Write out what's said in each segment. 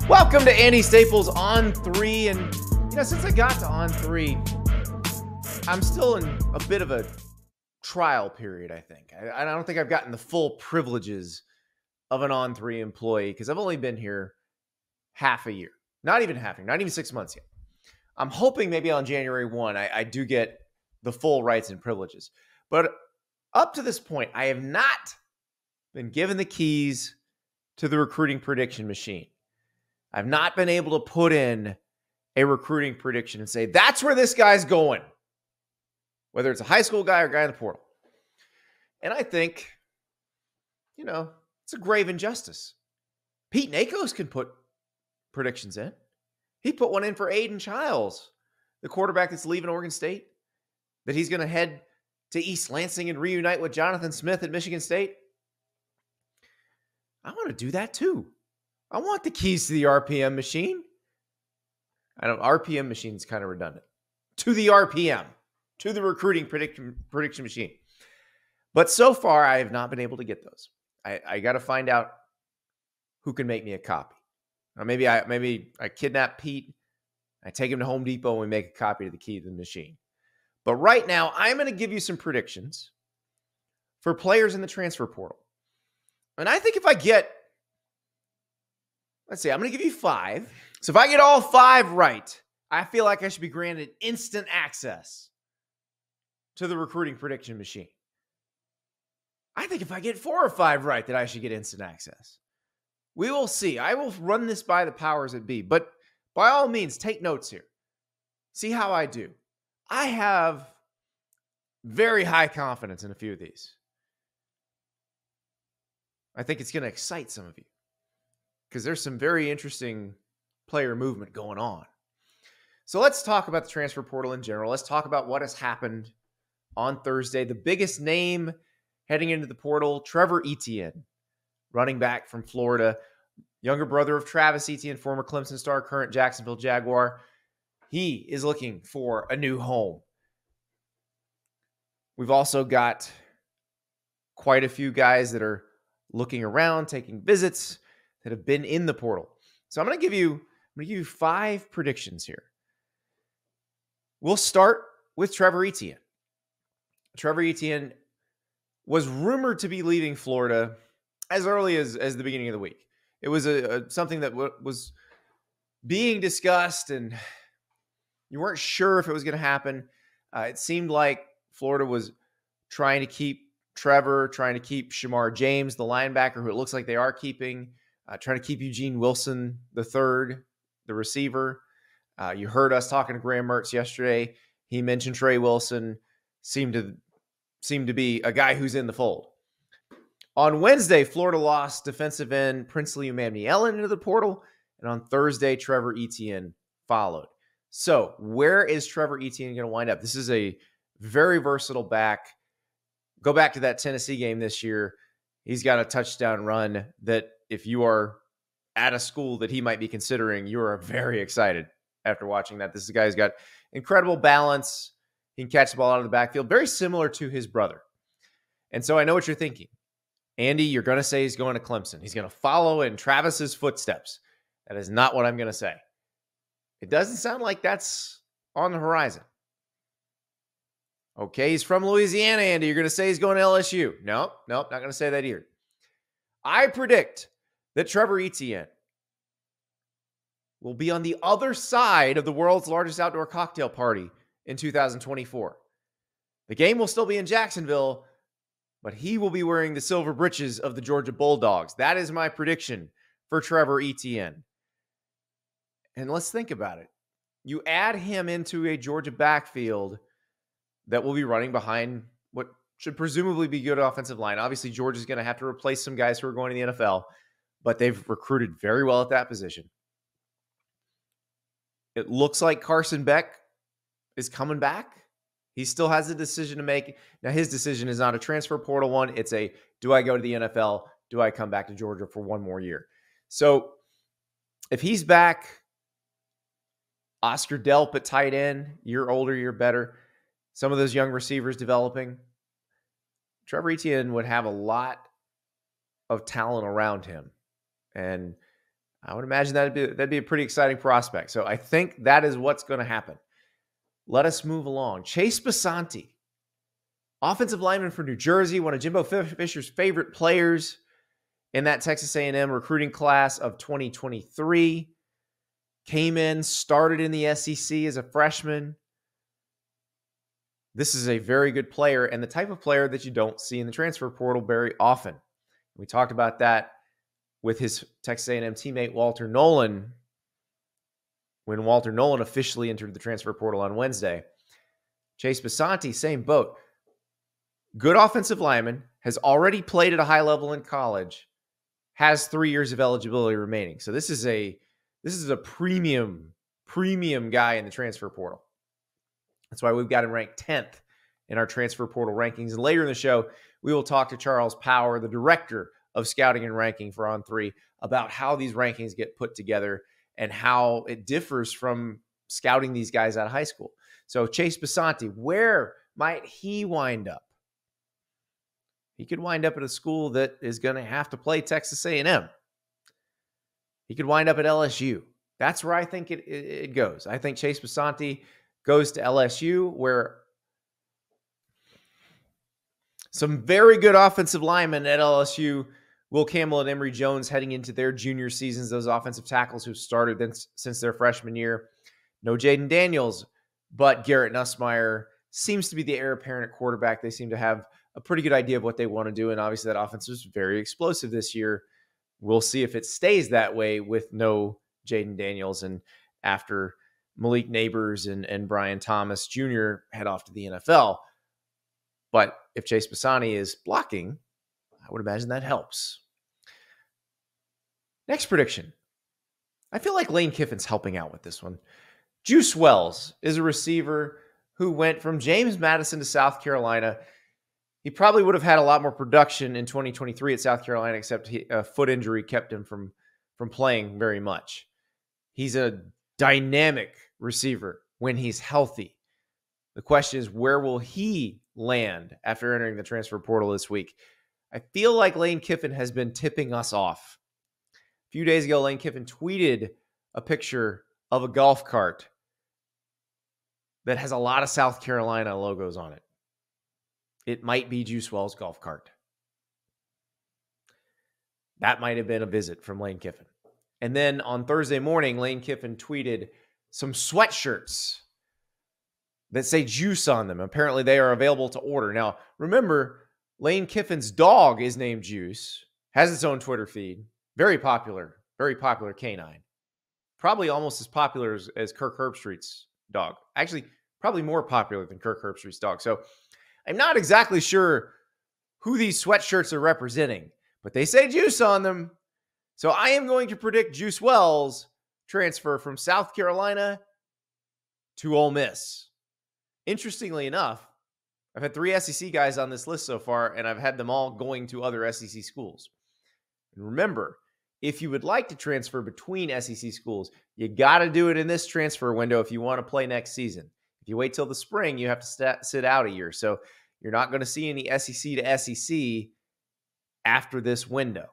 Welcome to Andy Staples On3. And, since I got to On3, I'm still in a bit of a trial period, I think. I don't think I've gotten the full privileges of an On3 employee because I've only been here half a year. Not even half a year, not even 6 months yet. I'm hoping maybe on January 1, I do get the full rights and privileges. But up to this point, I have not been given the keys to the recruiting prediction machine. I've not been able to put in a recruiting prediction and say, that's where this guy's going. Whether it's a high school guy or a guy in the portal. And I think, it's a grave injustice. Pete Nakos can put predictions in. He put one in for Aiden Childs, the quarterback that's leaving Oregon State, that he's going to head to East Lansing and reunite with Jonathan Smith at Michigan State. I want to do that too. I want the keys to the RPM machine. I know RPM machine is kind of redundant. To the RPM, to the recruiting prediction machine. But so far, I have not been able to get those. I got to find out who can make me a copy. Or maybe I kidnap Pete. I take him to Home Depot and we make a copy of the key to the machine. But right now, I'm going to give you some predictions for players in the transfer portal. And I think if I get, I'm going to give you 5. So if I get all 5 right, I feel like I should be granted instant access to the recruiting prediction machine. I think if I get 4 or 5 right, that I should get instant access. We will see. I will run this by the powers that be. But by all means, take notes here. See how I do. I have very high confidence in a few of these. I think it's going to excite some of you because there's some very interesting player movement going on. So let's talk about the transfer portal in general. Let's talk about what has happened on Thursday. The biggest name heading into the portal, Trevor Etienne, running back from Florida, younger brother of Travis Etienne, former Clemson star, current Jacksonville Jaguar. He is looking for a new home. We've also got quite a few guys that are looking around, taking visits, that have been in the portal. So I'm going to give you 5 predictions here. We'll start with Trevor Etienne. Trevor Etienne was rumored to be leaving Florida as early as the beginning of the week. It was something that was being discussed, and you weren't sure if it was going to happen. It seemed like Florida was trying to keep Trevor, trying to keep Shamar James, the linebacker, who it looks like they are keeping, trying to keep Eugene Wilson, the third, the receiver. You heard us talking to Graham Mertz yesterday. He mentioned Trey Wilson seemed to be a guy who's in the fold. On Wednesday, Florida lost defensive end Princely Umanmielen into the portal, and on Thursday, Trevor Etienne followed. So where is Trevor Etienne going to wind up? This is a very versatile back. Go back to that Tennessee game this year. He's got a touchdown run that if you are at a school that he might be considering, you are very excited after watching that. This is a guy who's got incredible balance. He can catch the ball out of the backfield, very similar to his brother. And so I know what you're thinking. Andy, you're going to say he's going to Clemson. He's going to follow in Travis's footsteps. That is not what I'm going to say. It doesn't sound like that's on the horizon. Okay, he's from Louisiana, Andy. You're going to say he's going to LSU. Nope, not going to say that either. I predict that Trevor Etienne will be on the other side of the world's largest outdoor cocktail party in 2024. The game will still be in Jacksonville, but he will be wearing the silver breeches of the Georgia Bulldogs. That is my prediction for Trevor Etienne. And let's think about it. You add him into a Georgia backfield that will be running behind what should presumably be good offensive line. Obviously, Georgia's going to have to replace some guys who are going to the NFL, but they've recruited very well at that position. It looks like Carson Beck is coming back. He still has a decision to make. Now, his decision is not a transfer portal one. It's a, do I go to the NFL? Do I come back to Georgia for one more year? So if he's back, Oscar Delp at tight end, year older, year better. Some of those young receivers developing. Trevor Etienne would have a lot of talent around him. And I would imagine that'd be a pretty exciting prospect. So I think that is what's going to happen. Let us move along. Chase Bisontis, offensive lineman for New Jersey, one of Jimbo Fisher's favorite players in that Texas A&M recruiting class of 2023. Came in, started in the SEC as a freshman. This is a very good player and the type of player that you don't see in the transfer portal very often. We talked about that with his Texas A&M teammate Walter Nolen when Walter Nolen officially entered the transfer portal on Wednesday. Chase Bisontis, same boat. Good offensive lineman, has already played at a high level in college, has 3 years of eligibility remaining. So this is a premium guy in the transfer portal. That's why we've got him ranked 10th in our transfer portal rankings. And later in the show, we will talk to Charles Power, the director of scouting and ranking for On3, about how these rankings get put together and how it differs from scouting these guys out of high school. So Chase Bisontis, where might he wind up? He could wind up at a school that is going to have to play Texas A&M. He could wind up at LSU. That's where I think it goes. I think Chase Bisontis goes to LSU, where some very good offensive linemen at LSU, Will Campbell and Emory Jones, heading into their junior seasons, those offensive tackles who started since their freshman year. No Jaden Daniels, but Garrett Nussmeier seems to be the heir apparent at quarterback. They seem to have a pretty good idea of what they want to do, and obviously that offense was very explosive this year. We'll see if it stays that way with no Jaden Daniels and after Malik Neighbors and Brian Thomas Jr. head off to the NFL. But if Chase Bisontis is blocking, I would imagine that helps. Next prediction. I feel like Lane Kiffin's helping out with this one. Juice Wells is a receiver who went from James Madison to South Carolina. He probably would have had a lot more production in 2023 at South Carolina, except a foot injury kept him from playing very much. He's a dynamic receiver when he's healthy. The question is, where will he land after entering the transfer portal this week? I feel like Lane Kiffin has been tipping us off. A few days ago, Lane Kiffin tweeted a picture of a golf cart that has a lot of South Carolina logos on it. It might be Juice Wells' golf cart. That might have been a visit from Lane Kiffin. And then on Thursday morning, Lane Kiffin tweeted some sweatshirts that say Juice on them. Apparently, they are available to order. Now, remember, Lane Kiffin's dog is named Juice, has its own Twitter feed. Very popular canine. Probably almost as popular as Kirk Herbstreit's dog. Actually, probably more popular than Kirk Herbstreit's dog. So I'm not exactly sure who these sweatshirts are representing, but they say Juice on them. So I am going to predict Juice Wells transfer from South Carolina to Ole Miss. Interestingly enough, I've had 3 SEC guys on this list so far, and I've had them all going to other SEC schools. And remember, if you would like to transfer between SEC schools, you got to do it in this transfer window if you want to play next season. If you wait till the spring, you have to sit out a year. So you're not going to see any SEC to SEC after this window.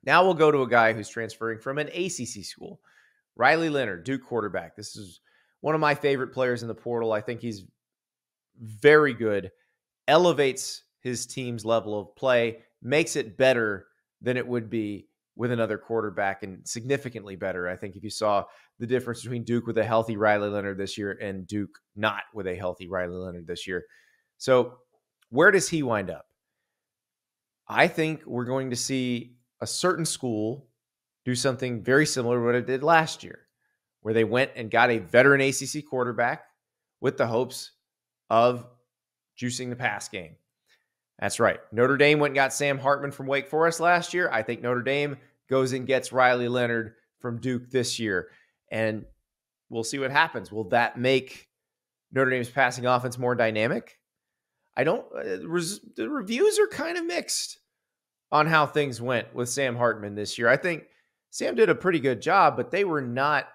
Now we'll go to a guy who's transferring from an ACC school. Riley Leonard, Duke quarterback. This is one of my favorite players in the portal. I think he's very good, elevates his team's level of play, makes it better than it would be with another quarterback, and significantly better. I think if you saw the difference between Duke with a healthy Riley Leonard this year and Duke not with a healthy Riley Leonard this year. So where does he wind up? I think we're going to see a certain school do something very similar to what it did last year, where they went and got a veteran ACC quarterback with the hopes of juicing the pass game. That's right. Notre Dame went and got Sam Hartman from Wake Forest last year. I think Notre Dame goes and gets Riley Leonard from Duke this year. And we'll see what happens. Will that make Notre Dame's passing offense more dynamic? The reviews are kind of mixed on how things went with Sam Hartman this year. I think Sam did a pretty good job, but they were not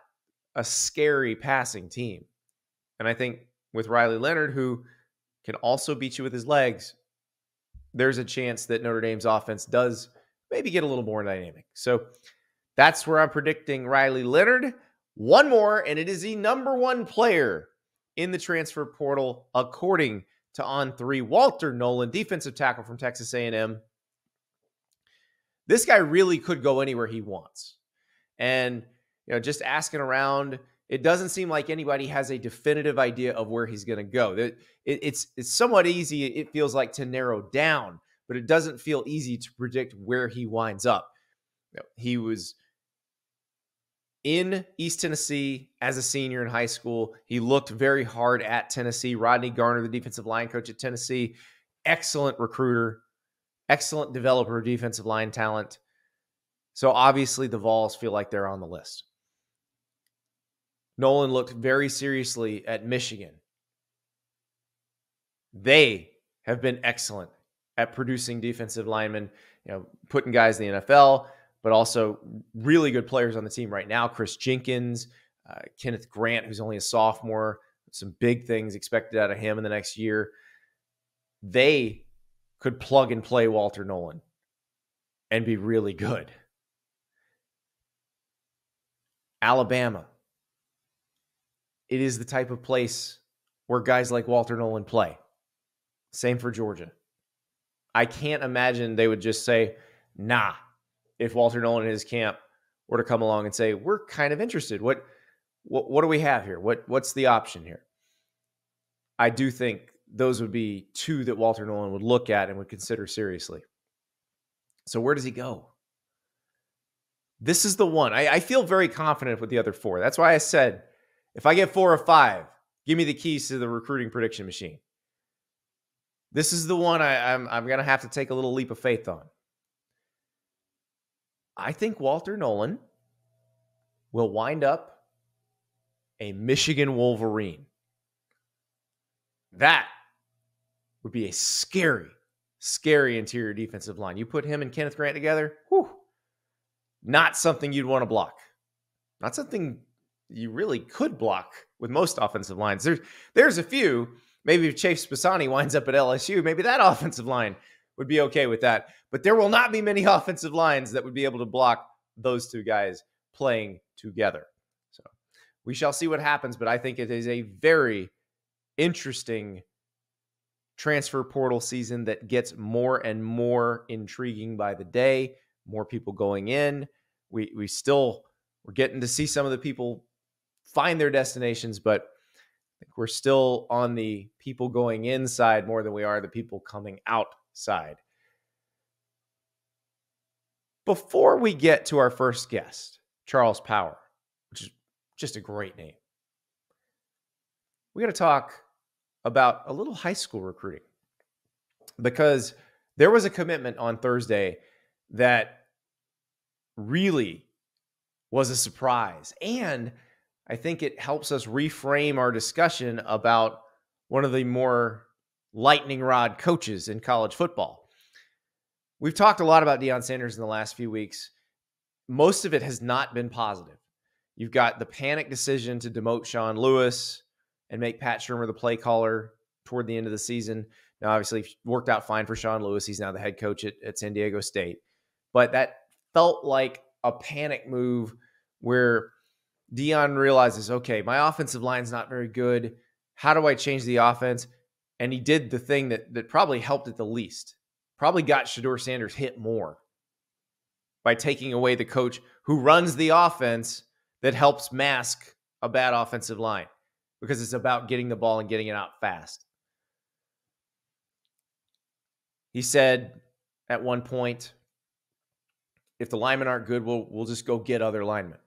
a scary passing team. And I think with Riley Leonard, who can also beat you with his legs, there's a chance that Notre Dame's offense does maybe get a little more dynamic. So That's where I'm predicting Riley Leonard. One more, and it is the number one player in the transfer portal, according to On3. Walter Nolen, defensive tackle from Texas A&M. This guy really could go anywhere he wants. And just asking around, it doesn't seem like anybody has a definitive idea of where he's going to go. It's somewhat easy, it feels like, to narrow down, but it doesn't feel easy to predict where he winds up. He was in East Tennessee as a senior in high school. He looked very hard at Tennessee. Rodney Garner, the defensive line coach at Tennessee, excellent recruiter, excellent developer of defensive line talent. So obviously the Vols feel like they're on the list. Nolen looked very seriously at Michigan. They have been excellent at producing defensive linemen, putting guys in the NFL, but also really good players on the team right now. Chris Jenkins, Kenneth Grant, who's only a sophomore, some big things expected out of him in the next year. They could plug and play Walter Nolen and be really good. Alabama. It is the type of place where guys like Walter Nolen play. Same for Georgia. I can't imagine they would just say, nah, if Walter Nolen and his camp were to come along and say, we're kind of interested. What do we have here? What's the option here? I do think those would be two that Walter Nolen would look at and would consider seriously. So where does he go? This is the one. I feel very confident with the other four. That's why I said, if I get 4 or 5, give me the keys to the recruiting prediction machine. This is the one I'm going to have to take a little leap of faith on. I think Walter Nolen will wind up a Michigan Wolverine. That would be a scary, scary interior defensive line. You put him and Kenneth Grant together, not something you'd want to block. Not something you really could block with most offensive lines. There's a few. Maybe if Chase Bisontis winds up at LSU, maybe that offensive line would be okay with that. But there will not be many offensive lines that would be able to block those two guys playing together. So we shall see what happens, but I think it is a very interesting transfer portal season that gets more and more intriguing by the day. More people going in. We're getting to see some of the people find their destinations, but I think we're still on the people going inside more than we are the people coming outside. Before we get to our first guest, Charles Power, which is just a great name, we got to talk about a little high school recruiting, because there was a commitment on Thursday that really was a surprise. And I think it helps us reframe our discussion about one of the more lightning rod coaches in college football. We've talked a lot about Deion Sanders in the last few weeks. Most of it has not been positive. You've got the panic decision to demote Sean Lewis and make Pat Shurmur the play caller toward the end of the season. Now, obviously, it worked out fine for Sean Lewis. He's now the head coach at San Diego State. But that felt like a panic move where Deion realizes, okay, my offensive line's not very good. How do I change the offense? And he did the thing that probably helped it the least. Probably got Shedeur Sanders hit more by taking away the coach who runs the offense that helps mask a bad offensive line, because it's about getting the ball and getting it out fast. He said at one point, if the linemen aren't good, we'll just go get other linemen.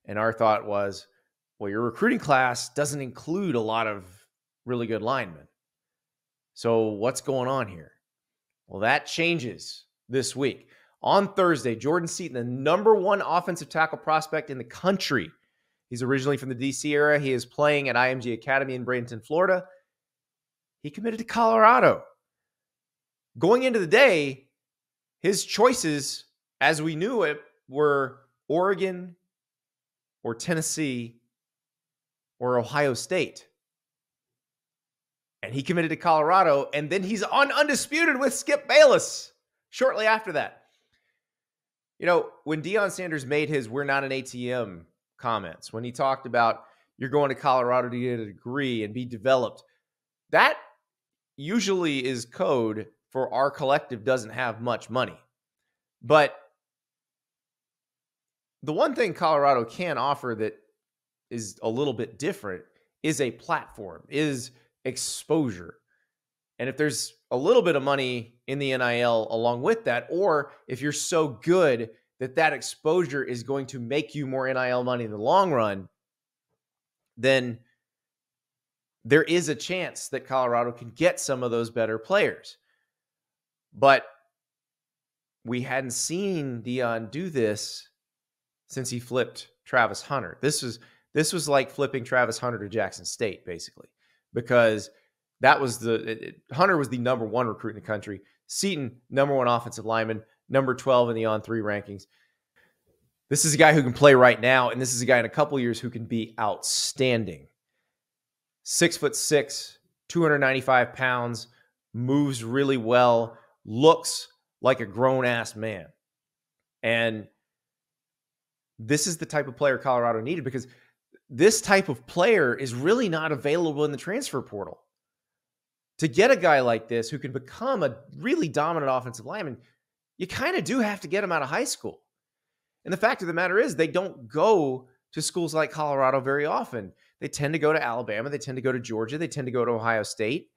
And our thought was, well, your recruiting class doesn't include a lot of really good linemen. So what's going on here? Well, that changes this week. On Thursday, Jordan Seaton, the number one offensive tackle prospect in the country. He's originally from the D.C. area. He is playing at IMG Academy in Bradenton, Florida. He committed to Colorado. Going into the day, his choices, as we knew it, were Oregon or Tennessee or Ohio State. And he committed to Colorado, and then he's on Undisputed with Skip Bayless shortly after that. When Deion Sanders made his "we're not an ATM" comments, when he talked about you're going to Colorado to get a degree and be developed, that usually is code for our collective doesn't have much money. But the one thing Colorado can offer that is a little bit different is a platform, is exposure. And if there's a little bit of money in the NIL along with that, or if you're so good that exposure is going to make you more NIL money in the long run, then there is a chance that Colorado can get some of those better players. But we hadn't seen Deion do this since he flipped Travis Hunter. This was like flipping Travis Hunter to Jackson State, basically, because that was Hunter was the number one recruit in the country. Seton, number one offensive lineman, number 12 in the On3 rankings. This is a guy who can play right now, and this is a guy in a couple years who can be outstanding. 6'6", 295 pounds, moves really well, looks like a grown-ass man. And this is the type of player Colorado needed, because this type of player is really not available in the transfer portal. To get a guy like this who can become a really dominant offensive lineman, you kind of do have to get him out of high school. And the fact of the matter is they don't go to schools like Colorado very often. They tend to go to Alabama. They tend to go to Georgia. They tend to go to Ohio State.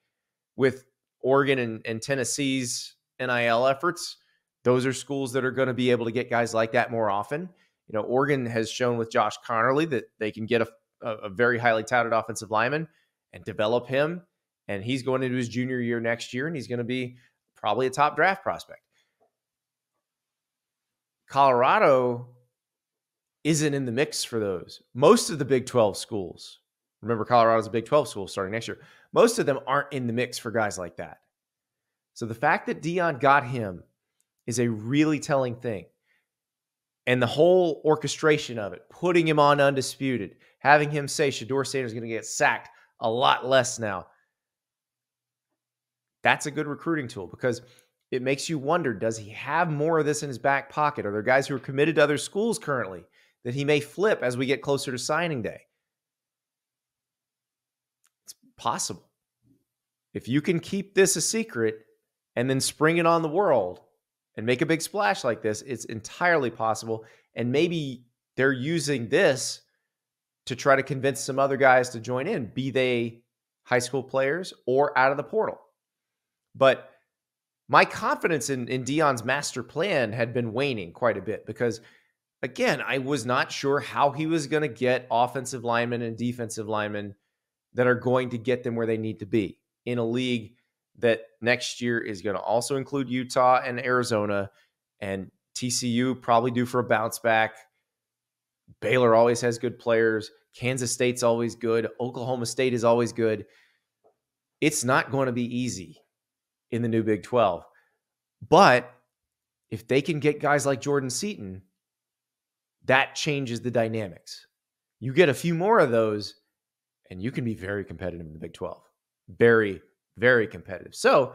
With Oregon and Tennessee's NIL efforts, those are schools that are going to be able to get guys like that more often. Oregon has shown with Josh Connerly that they can get a very highly touted offensive lineman and develop him. And he's going into his junior year next year, and he's going to be probably a top draft prospect. Colorado isn't in the mix for those. Most of the Big 12 schools, remember Colorado's a Big 12 school starting next year, most of them aren't in the mix for guys like that. So the fact that Deion got him is a really telling thing. And the whole orchestration of it, putting him on Undisputed, having him say Shedeur Sanders is going to get sacked a lot less now, that's a good recruiting tool, because it makes you wonder, does he have more of this in his back pocket? Are there guys who are committed to other schools currently that he may flip as we get closer to signing day? It's possible. If you can keep this a secret and then spring it on the world and make a big splash like this, it's entirely possible. And maybe they're using this to try to convince some other guys to join in, be they high school players or out of the portal. But my confidence in Deion's master plan had been waning quite a bit, because, again, I was not sure how he was going to get offensive linemen and defensive linemen that are going to get them where they need to be in a league that next year is going to also include Utah and Arizona, and TCU probably due for a bounce back. Baylor always has good players. Kansas State's always good. Oklahoma State is always good. It's not going to be easy in the new Big 12. But if they can get guys like Jordan Seton, that changes the dynamics. You get a few more of those, and you can be very competitive in the Big 12. Very, very competitive. So,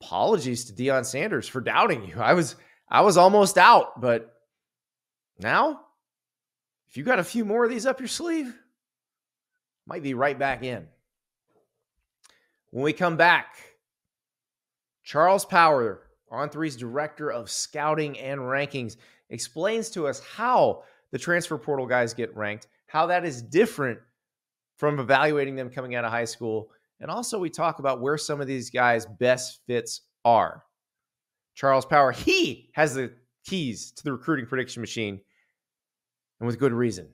apologies to Deion Sanders for doubting you. I was almost out, but now, if you got a few more of these up your sleeve, might be right back in. When we come back, Charles Power, On3's director of scouting and rankings, explains to us how the transfer portal guys get ranked, how that is different from evaluating them coming out of high school. And also we talk about where some of these guys' best fits are. Charles Power, he has the keys to the recruiting prediction machine, and with good reason.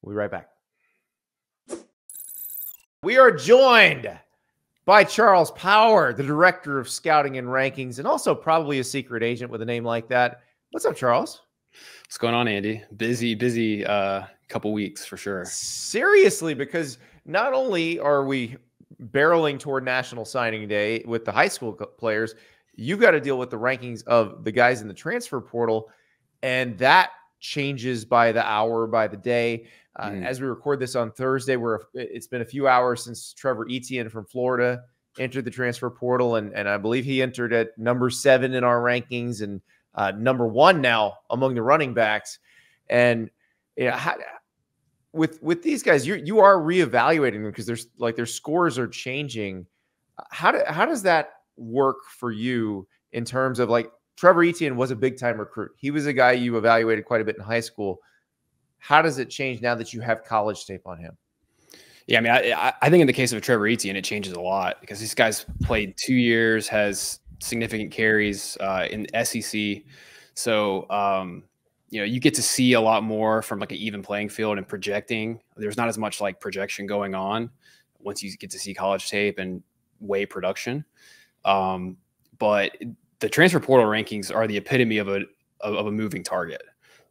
We'll be right back. We are joined by Charles Power, the director of scouting and rankings, and also probably a secret agent with a name like that. What's up, Charles? What's going on, Andy? Busy couple weeks for sure. Seriously, because not only are we barreling toward National Signing Day with the high school players, you've got to deal with the rankings of the guys in the transfer portal, and that changes by the hour, by the day. As we record this on Thursday, it's been a few hours since Trevor Etienne from Florida entered the transfer portal, and I believe he entered at number 7 in our rankings, and number one now among the running backs. And with these guys, you are reevaluating them because their scores are changing. How does that work for you in terms of, like, Trevor Etienne was a big time recruit. He was a guy you evaluated quite a bit in high school. How does it change now that you have college tape on him? Yeah, I mean, I think in the case of Trevor Etienne, it changes a lot because this guy's played 2 years, has significant carries in the SEC. So, you get to see a lot more from like an even playing field and projecting. There's not as much like projection going on once you get to see college tape and weigh production. But the transfer portal rankings are the epitome of a moving target.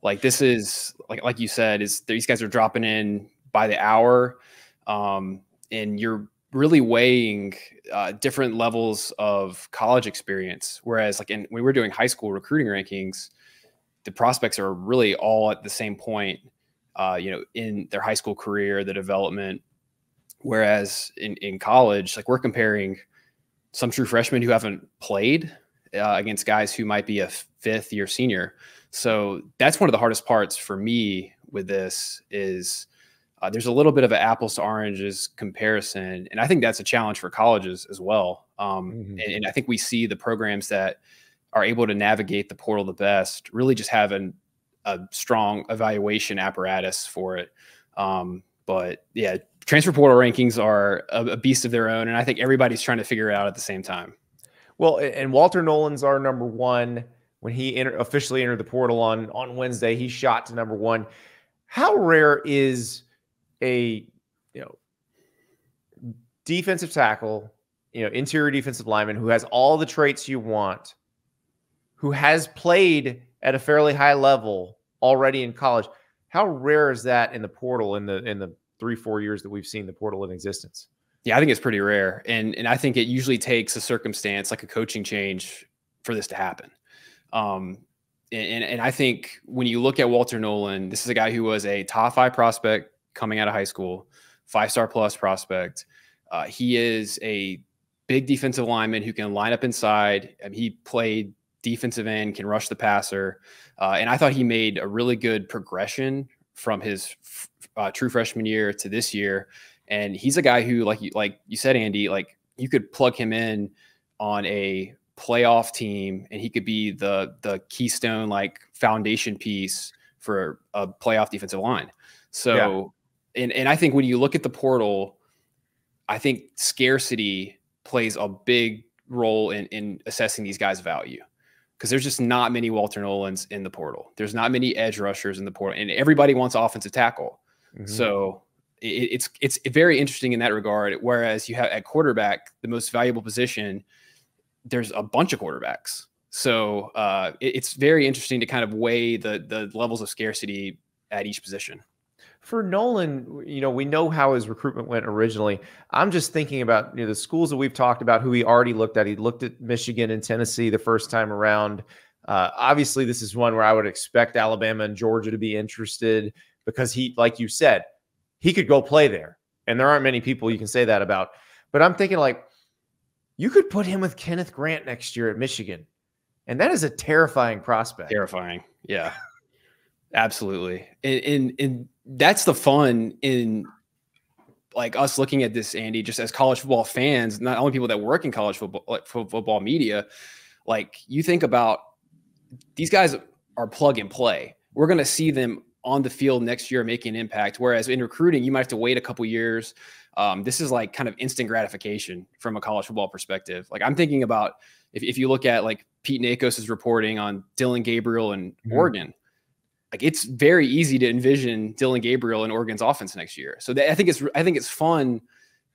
Like, this is like you said, is these guys are dropping in by the hour, and you're really weighing different levels of college experience. Whereas like when we're doing high school recruiting rankings, the prospects are really all at the same point, in their high school career, the development. Whereas in college, like, we're comparing some true freshmen who haven't played against guys who might be a fifth-year senior. So that's one of the hardest parts for me with this is there's a little bit of an apples to oranges comparison. And I think that's a challenge for colleges as well. And I think we see the programs that are able to navigate the portal the best really just have a strong evaluation apparatus for it. But yeah, transfer portal rankings are a beast of their own. And I think everybody's trying to figure it out at the same time. Well, and Walter Nolen's our number one. When he officially entered the portal on Wednesday, he shot to number one. How rare is a defensive tackle, interior defensive lineman who has all the traits you want, who has played at a fairly high level already in college? How rare is that in the portal in the 3-4 years that we've seen the portal in existence? Yeah, I think it's pretty rare. And I think it usually takes a circumstance like a coaching change for this to happen. And I think when you look at Walter Nolen, this is a guy who was a top 5 prospect coming out of high school, 5-star plus prospect. He is a big defensive lineman who can line up inside. He played defensive end, can rush the passer. And I thought he made a really good progression from his true freshman year to this year. And he's a guy who, like you said, Andy, like, you could plug him in on a playoff team and he could be the keystone, like, foundation piece for a playoff defensive line. So, yeah. And I think when you look at the portal, I think scarcity plays a big role in assessing these guys' value, because there's just not many Walter Nolens in the portal. There's not many edge rushers in the portal, and everybody wants offensive tackle. So it's very interesting in that regard. Whereas you have at quarterback, the most valuable position, there's a bunch of quarterbacks. So it's very interesting to kind of weigh the levels of scarcity at each position. For Nolen, we know how his recruitment went originally. I'm just thinking about the schools that we've talked about who he already looked at. He looked at Michigan and Tennessee the first time around. Obviously, this is one where I would expect Alabama and Georgia to be interested because he, like you said, he could go play there. And there aren't many people you can say that about. But I'm thinking, like, you could put him with Kenneth Grant next year at Michigan. And that is a terrifying prospect. Terrifying. Yeah, absolutely. And that's the fun in, like, us looking at this, Andy, just as college football fans, not only people that work in college football, like football media. Like, you think about these guys are plug and play. We're going to see them on the field next year making an impact. Whereas in recruiting, you might have to wait a couple years. This is like kind of instant gratification from a college football perspective. Like, I'm thinking about if you look at like Pete Nakos's reporting on Dylan Gabriel and Oregon, like, it's very easy to envision Dylan Gabriel in Oregon's offense next year. So I think it's fun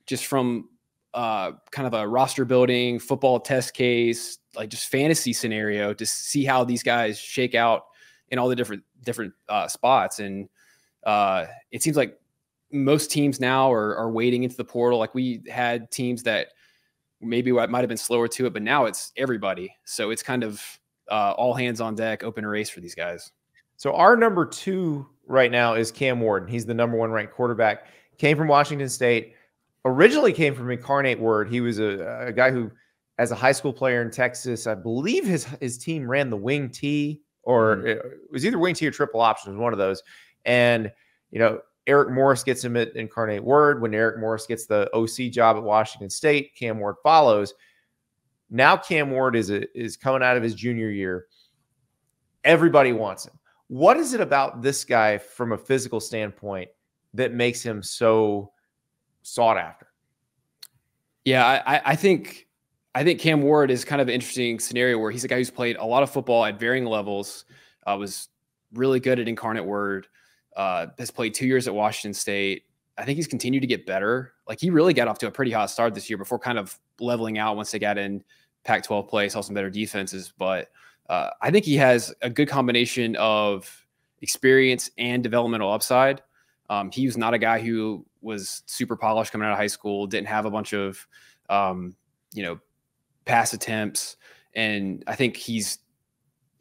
just from kind of a roster building, football test case, like just fantasy scenario to see how these guys shake out in all the different spots. And it seems like most teams now are wading into the portal. Like, we had teams that maybe might have been slower to it, but now it's everybody. So it's kind of all hands on deck, open race for these guys. So our number 2 right now is Cam Ward. He's the number 1 ranked quarterback. Came from Washington State. Originally came from Incarnate Word. He was a guy who as a high school player in Texas. I believe his team ran the wing T, or it was either wing T or triple option. It was one of those. And, Eric Morris gets him at Incarnate Word. When Eric Morris gets the OC job at Washington State, Cam Ward follows. Now Cam Ward is coming out of his junior year. Everybody wants him. What is it about this guy from a physical standpoint that makes him so sought after? Yeah, I think Cam Ward is kind of an interesting scenario where he's a guy who's played a lot of football at varying levels, was really good at Incarnate Word, has played 2 years at Washington State. I think he's continued to get better. Like, he really got off to a pretty hot start this year before kind of leveling out once they got in Pac-12 play, saw some better defenses. But I think he has a good combination of experience and developmental upside. He was not a guy who was super polished coming out of high school, didn't have a bunch of, pass attempts. And I think he's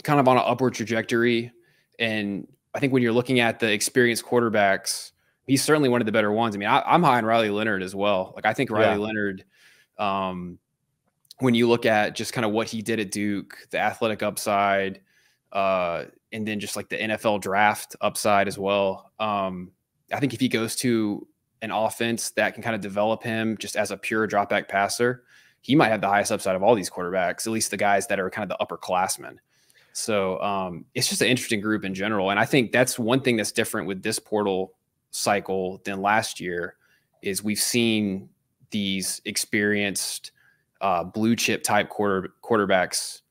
kind of on an upward trajectory. And I think when you're looking at the experienced quarterbacks, he's certainly one of the better ones. I mean, I'm high on Riley Leonard as well. Like, I think Riley Leonard, when you look at just kind of what he did at Duke, the athletic upside, and then just like the NFL draft upside as well. I think if he goes to an offense that can kind of develop him just as a pure drop back passer, he might have the highest upside of all these quarterbacks, at least the guys that are kind of the upperclassmen. So it's just an interesting group in general. And I think that's one thing that's different with this portal cycle than last year is we've seen these experienced blue chip type quarterbacks,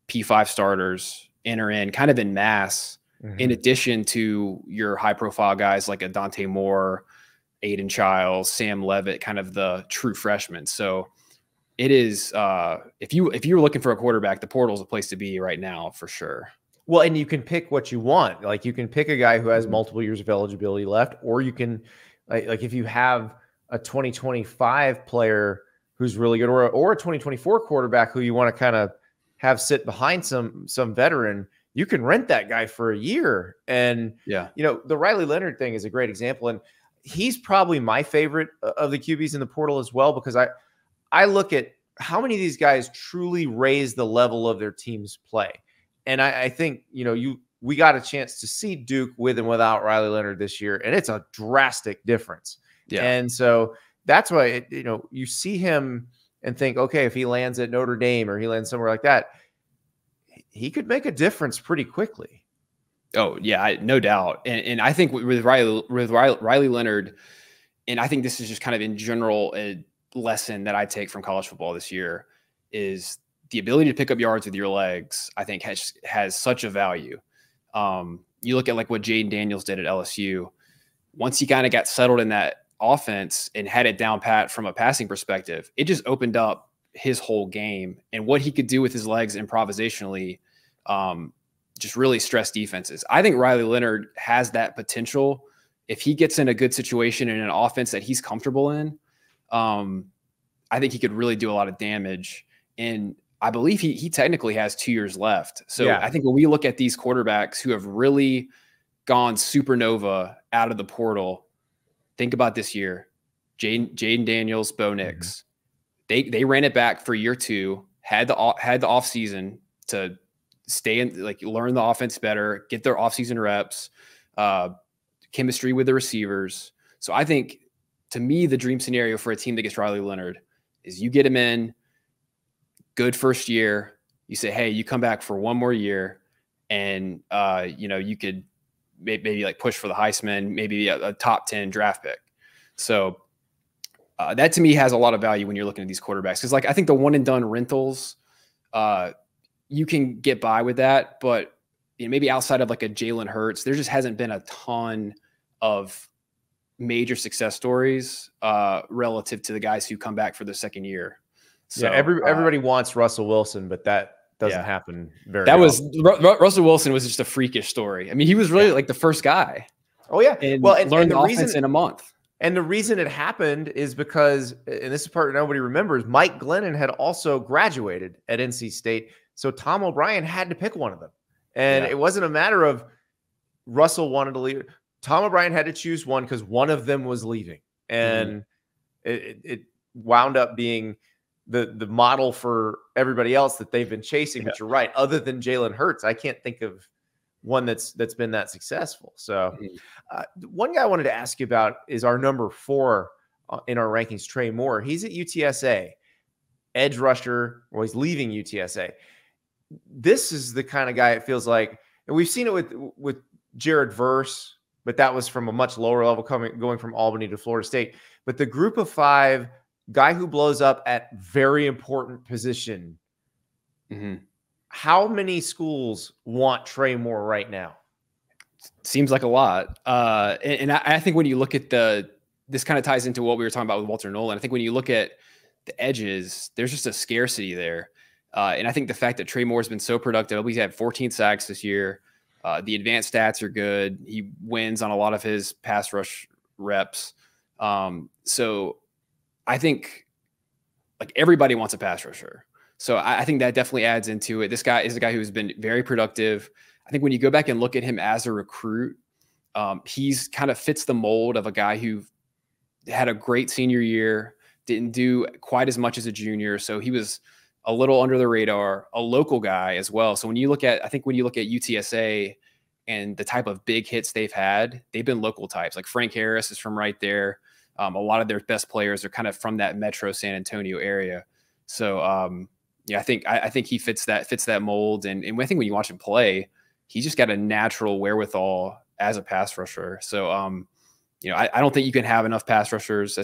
P5 starters enter in kind of in mass, in addition to your high profile guys like a Dante Moore, Aiden Childs, Sam Levitt, kind of the true freshmen. So it is, if you're looking for a quarterback, the portal is a place to be right now for sure. Well, and you can pick what you want. Like, you can pick a guy who has multiple years of eligibility left, or you can, like if you have a 2025 player who's really good, or a 2024 quarterback who you want to kind of have sit behind some veteran, you can rent that guy for a year. And, the Riley Leonard thing is a great example. And he's probably my favorite of the QBs in the portal as well, because I look at how many of these guys truly raise the level of their team's play. And I think, we got a chance to see Duke with and without Riley Leonard this year, and it's a drastic difference. Yeah. And so that's why, you see him and think, okay, if he lands at Notre Dame or he lands somewhere like that, he could make a difference pretty quickly. Oh yeah, no doubt. And I think with Riley Leonard, and I think this is just kind of in general a lesson that I take from college football this year, is the ability to pick up yards with your legs. I think has such a value. You look at like what Jaden Daniels did at LSU. Once he kind of got settled in that offense and had it down pat from a passing perspective, it just opened up his whole game and what he could do with his legs improvisationally. Just really stress defenses. I think Riley Leonard has that potential. If he gets in a good situation in an offense that he's comfortable in, I think he could really do a lot of damage. And I believe he technically has 2 years left. So I think when we look at these quarterbacks who have really gone supernova out of the portal, think about this year, Jaden Daniels, Bo Nix, they ran it back for year 2, had the off season to stay in, like, learn the offense better, get their offseason reps, chemistry with the receivers. So I think, to me, the dream scenario for a team that gets Riley Leonard is you get him in, good first year. You say, hey, you come back for one more year, and you could maybe like push for the Heisman, maybe a top 10 draft pick. So that to me has a lot of value when you're looking at these quarterbacks, because like I think the one and done rentals, you can get by with that, but maybe outside of like a Jalen Hurts, there just hasn't been a ton of major success stories relative to the guys who come back for the second year. So everybody wants Russell Wilson, but that doesn't happen very often. Russell Wilson was just a freakish story. I mean, he was really like the first guy. Oh yeah. And learned the offense in a month. And the reason it happened is because, and this is part nobody remembers, Mike Glennon had also graduated at NC State. So Tom O'Brien had to pick one of them. And it wasn't a matter of Russell wanted to leave. Tom O'Brien had to choose one because one of them was leaving. And it wound up being the model for everybody else that they've been chasing. But you're right. Other than Jalen Hurts, I can't think of one that's been that successful. So one guy I wanted to ask you about is our number 4 in our rankings, Trey Moore. He's at UTSA, edge rusher. Well, he's leaving UTSA. This is the kind of guy it feels like, and we've seen it with Jared Verse, but that was from a much lower level, going from Albany to Florida State. But the group of 5, guy who blows up at very important position. How many schools want Trey Moore right now? Seems like a lot. And I think when you look at this kind of ties into what we were talking about with Walter Nolen. I think when you look at the edges, there's just a scarcity there. And I think the fact that Trey Moore has been so productive, he's had 14 sacks this year. The advanced stats are good. He wins on a lot of his pass rush reps. So I think like everybody wants a pass rusher. So I think that definitely adds into it. This guy is a guy who's been very productive. I think when you go back and look at him as a recruit, he's kind of fits the mold of a guy who had a great senior year, didn't do quite as much as a junior. So he was a little under the radar, a local guy as well. So when you look at UTSA and the type of big hits they've had, they've been local types. Like Frank Harris is from right there. A lot of their best players are kind of from that Metro San Antonio area. So yeah, I think he fits that mold. And I think when you watch him play, he's just got a natural wherewithal as a pass rusher. So I don't think you can have enough pass rushers.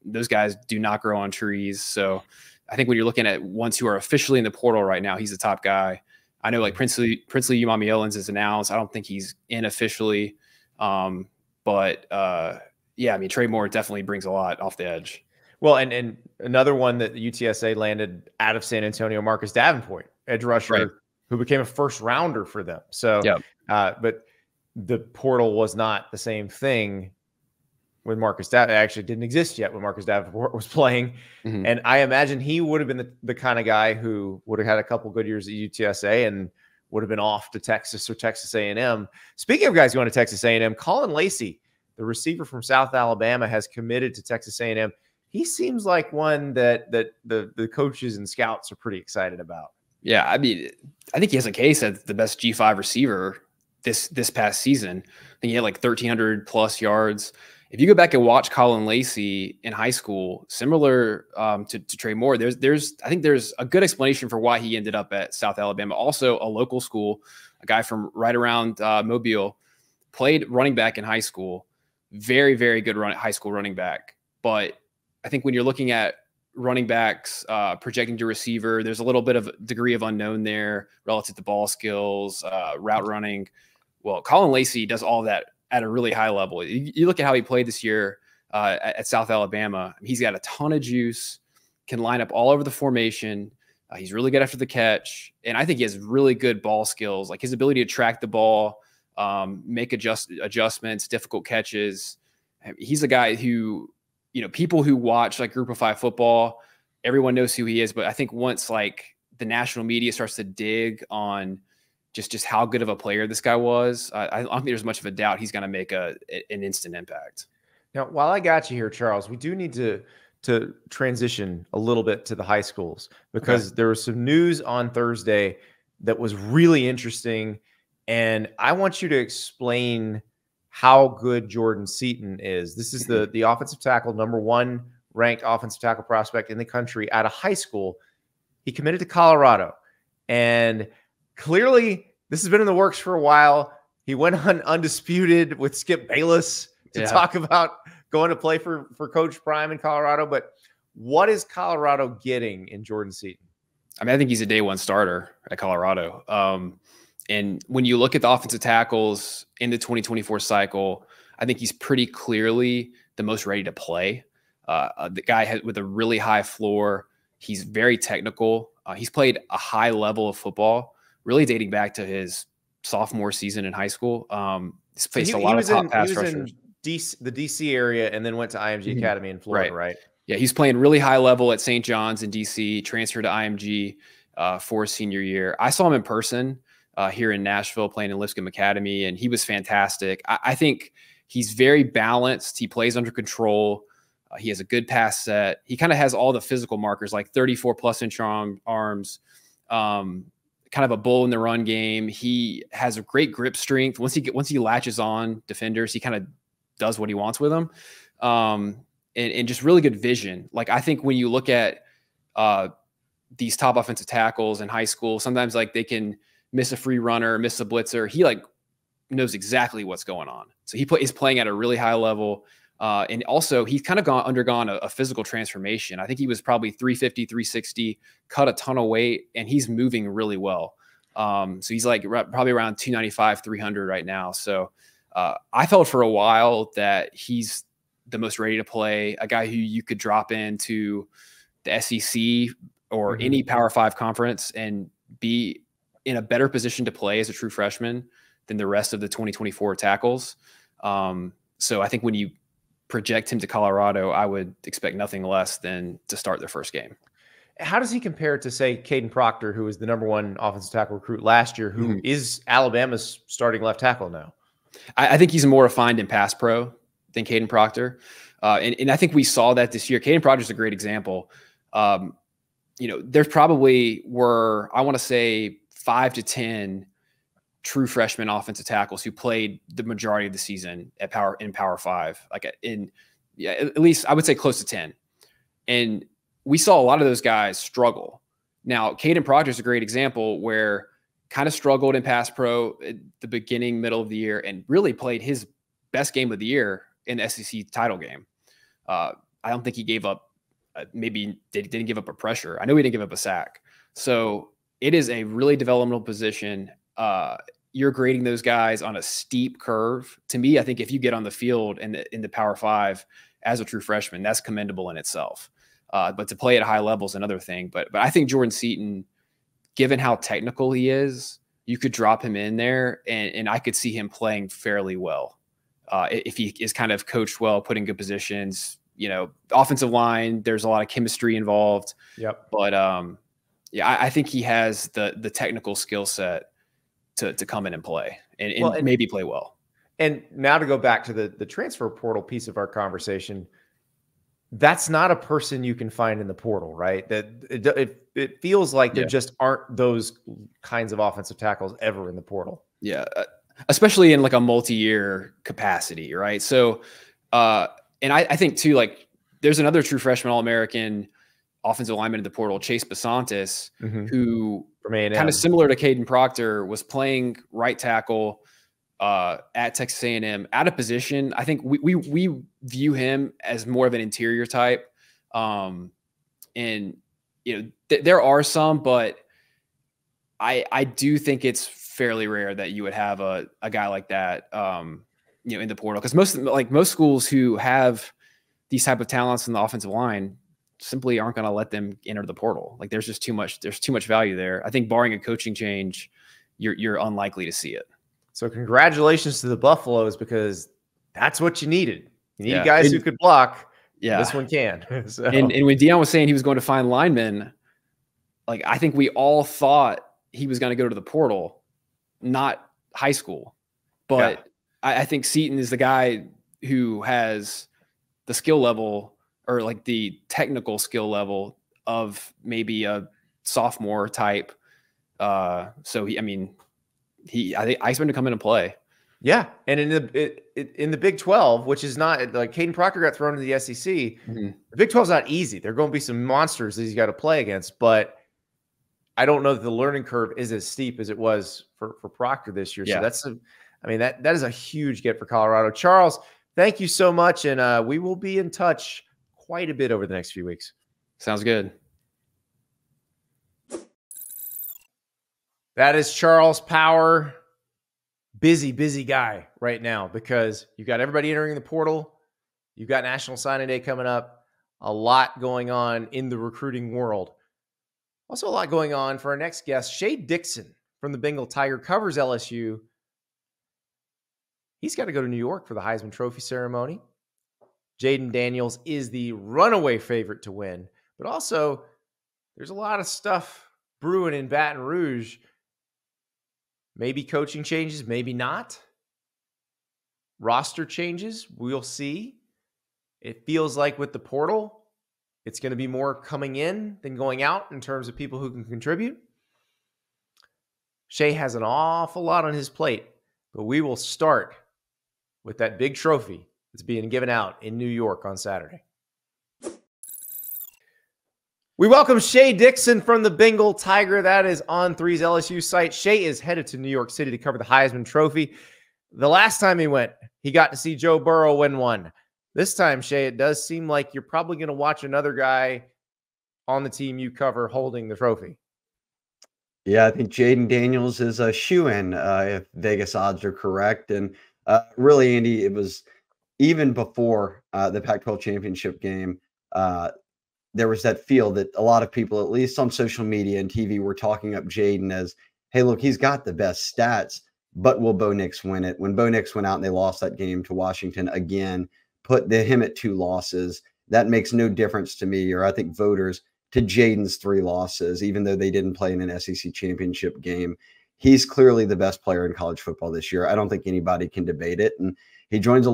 Those guys do not grow on trees. So I think when you're looking at ones who are officially in the portal right now, he's the top guy. I know like Princely Umami-Owens is announced. I don't think he's in officially. But yeah, I mean, Trey Moore definitely brings a lot off the edge. Well, and another one that UTSA landed out of San Antonio, Marcus Davenport, edge rusher, right, who became a first rounder for them. So, but the portal was not the same thing when Marcus Davenport actually didn't exist yet when Marcus Davenport was playing. And I imagine he would have been the kind of guy who would have had a couple good years at UTSA and would have been off to Texas or Texas A&M. Speaking of guys going to Texas A&M, Colin Lacey, the receiver from South Alabama, has committed to Texas A&M. He seems like one that the coaches and scouts are pretty excited about. Yeah, I mean, I think he has a case as the best G5 receiver this past season. I think he had like 1,300 plus yards. If you go back and watch Colin Lacey in high school, similar to Trey Moore, I think there's a good explanation for why he ended up at South Alabama. Also a local school, a guy from right around Mobile, played running back in high school. Very, very good high school running back. But I think when you're looking at running backs projecting to receiver, there's a little bit of degree of unknown there relative to ball skills, route running. Well, Colin Lacey does all that at a really high level. You look at how he played this year at South Alabama. He's got a ton of juice, can line up all over the formation. He's really good after the catch. And I think he has really good ball skills, like his ability to track the ball, make adjustments, difficult catches. He's a guy who, people who watch like Group of 5 football, everyone knows who he is. But I think once like the national media starts to dig on just how good of a player this guy was, I don't think there's much of a doubt he's going to make an instant impact. Now, while I got you here, Charles, we do need to transition a little bit to the high schools, because there was some news on Thursday that was really interesting. And I want you to explain how good Jordan Seaton is. This is the offensive tackle, number 1 ranked offensive tackle prospect in the country out of high school. He committed to Colorado. And clearly, this has been in the works for a while. He went on Undisputed with Skip Bayless to talk about going to play for Coach Prime in Colorado. But what is Colorado getting in Jordan Seaton? I mean, I think he's a day 1 starter at Colorado. And when you look at the offensive tackles in the 2024 cycle, I think he's pretty clearly the most ready to play. The guy with a really high floor. He's very technical. He's played a high level of football, really dating back to his sophomore season in high school. He's faced a lot of top pass rushers. He was in the DC area and then went to IMG Academy in Florida, right? Yeah, he's playing really high level at St. John's in DC, transferred to IMG for his senior year. I saw him in person here in Nashville playing in Lipscomb Academy, and he was fantastic. I think he's very balanced. He plays under control. He has a good pass set. He kind of has all the physical markers, like 34+ inch arms, kind of a bull in the run game. He has a great grip strength. Once he latches on defenders, he kind of does what he wants with them. And just really good vision. Like, I think when you look at these top offensive tackles in high school, sometimes like they can miss a free runner, miss a blitzer. He like knows exactly what's going on. So he's playing at a really high level. And also he's kind of undergone a physical transformation. I think he was probably 350, 360, cut a ton of weight, and he's moving really well. So he's like probably around 295, 300 right now. So I felt for a while that he's the most ready to play, a guy who you could drop into the SEC or any Power 5 conference and be in a better position to play as a true freshman than the rest of the 2024 tackles. So I think when you project him to Colorado, I would expect nothing less than to start their first game. How does he compare to, say, Caden Proctor, who was the #1 offensive tackle recruit last year, who is Alabama's starting left tackle now? I think he's more refined in pass pro than Caden Proctor. And I think we saw that this year. Caden Proctor is a great example. There's probably were, I want to say, 5 to 10 true freshman offensive tackles who played the majority of the season in Power 5, at least I would say close to 10. And we saw a lot of those guys struggle. Now, Caden Proctor is a great example where kind of struggled in pass pro at the beginning, middle of the year, and really played his best game of the year in the SEC title game. I don't think he gave up, maybe didn't give up a pressure. I know he didn't give up a sack. So it is a really developmental position. You're grading those guys on a steep curve. To me, I think if you get on the field in the Power 5 as a true freshman, that's commendable in itself. But to play at high levels, another thing. But I think Jordan Seaton, given how technical he is, you could drop him in there, and I could see him playing fairly well if he is kind of coached well, put in good positions. Offensive line, there's a lot of chemistry involved. Yep. But I think he has the technical skill set to come in and play and maybe play well. And now to go back to the transfer portal piece of our conversation, that's not a person you can find in the portal, right? That it feels like there just aren't those kinds of offensive tackles ever in the portal. Yeah, especially in like a multi-year capacity, right? So, and I think too, like there's another true freshman All-American offensive lineman in the portal, Chase Bisontis, who kind of similar to Caden Proctor was playing right tackle at Texas A&M out of position. I think we view him as more of an interior type. And there are some, but I do think it's fairly rare that you would have a guy like that, in the portal. Cause most schools who have these type of talents in the offensive line simply aren't going to let them enter the portal. Like there's too much value there. I think barring a coaching change, you're unlikely to see it. So congratulations to the Buffaloes, because that's what you needed. You need guys who could block. Yeah. This one can. So. And when Deion was saying he was going to find linemen, like I think we all thought he was going to go to the portal, not high school. But I think Seaton is the guy who has the skill level, or like the technical skill level of maybe a sophomore type. So I expect him to come in and play. Yeah. And in the Big 12, which is not like Caden Proctor got thrown into the SEC, the Big 12 is not easy. There are going to be some monsters that he's got to play against, but I don't know that the learning curve is as steep as it was for Proctor this year. Yeah. So that is a huge get for Colorado. Charles, thank you so much. And we will be in touch quite a bit over the next few weeks. Sounds good. That is Charles Power. Busy guy right now, because you've got everybody entering the portal. You've got National Signing Day coming up. A lot going on in the recruiting world. Also a lot going on for our next guest, Shea Dixon from the Bengal Tiger, covers LSU. He's got to go to New York for the Heisman Trophy ceremony. Jaden Daniels is the runaway favorite to win, but also there's a lot of stuff brewing in Baton Rouge. Maybe coaching changes, maybe not. Roster changes, we'll see. It feels like with the portal, it's going to be more coming in than going out in terms of people who can contribute. Shea has an awful lot on his plate, but we will start with that big trophy that's being given out in New York on Saturday. We welcome Shea Dixon from the Bengal Tiger. That is On3's LSU site. Shea is headed to New York City to cover the Heisman Trophy. The last time he went, he got to see Joe Burrow win one. This time, Shea, it does seem like you're probably going to watch another guy on the team you cover holding the trophy. Yeah, I think Jaden Daniels is a shoo-in if Vegas odds are correct. And really, Andy, it was even before the Pac-12 championship game, there was that feel that a lot of people, at least on social media and TV, were talking up Jaden as, hey, look, he's got the best stats, but will Bo Nix win it? When Bo Nix went out and they lost that game to Washington again, put him at 2 losses, that makes no difference to me, or I think voters, to Jaden's 3 losses, even though they didn't play in an SEC championship game. He's clearly the best player in college football this year. I don't think anybody can debate it. And he joins a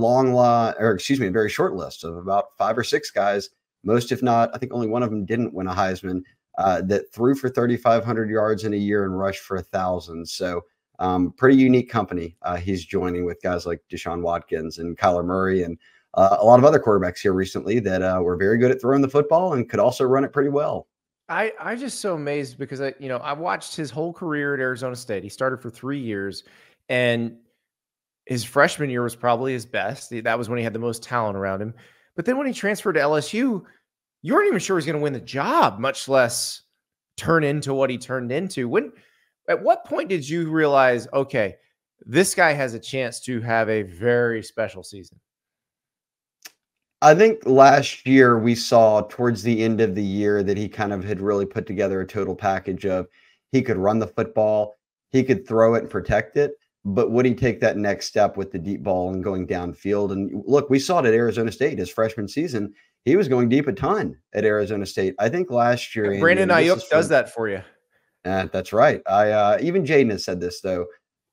very short list of about 5 or 6 guys, most, if not, I think only one of them didn't win a Heisman, that threw for 3,500 yards in a year and rushed for 1,000. So pretty unique company he's joining with guys like Deshaun Watkins and Kyler Murray and a lot of other quarterbacks here recently that were very good at throwing the football and could also run it pretty well. I'm just so amazed because I watched his whole career at Arizona State. He started for 3 years, and his freshman year was probably his best. That was when he had the most talent around him. But then when he transferred to LSU, you weren't even sure he was going to win the job, much less turn into what he turned into. At what point did you realize, okay, this guy has a chance to have a very special season? I think last year we saw towards the end of the year that he kind of had really put together a total package of he could run the football, he could throw it and protect it, but would he take that next step with the deep ball and going downfield? And look, we saw it at Arizona State his freshman season. He was going deep a ton at Arizona State. I think last year, Brandon Ayuk does that for you. That's right. Even Jaden has said this, though.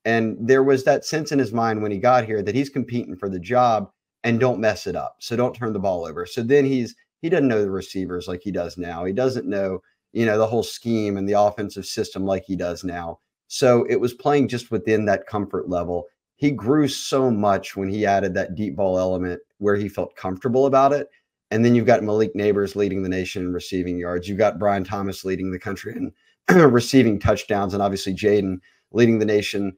And there was that sense in his mind when he got here that he's competing for the job and don't mess it up. So don't turn the ball over. So then he doesn't know the receivers like he does now. He doesn't know, the whole scheme and the offensive system like he does now. So it was playing just within that comfort level. He grew so much when he added that deep ball element where he felt comfortable about it. And then you've got Malik Neighbors leading the nation in receiving yards. You've got Brian Thomas leading the country in receiving touchdowns. And obviously Jaden leading the nation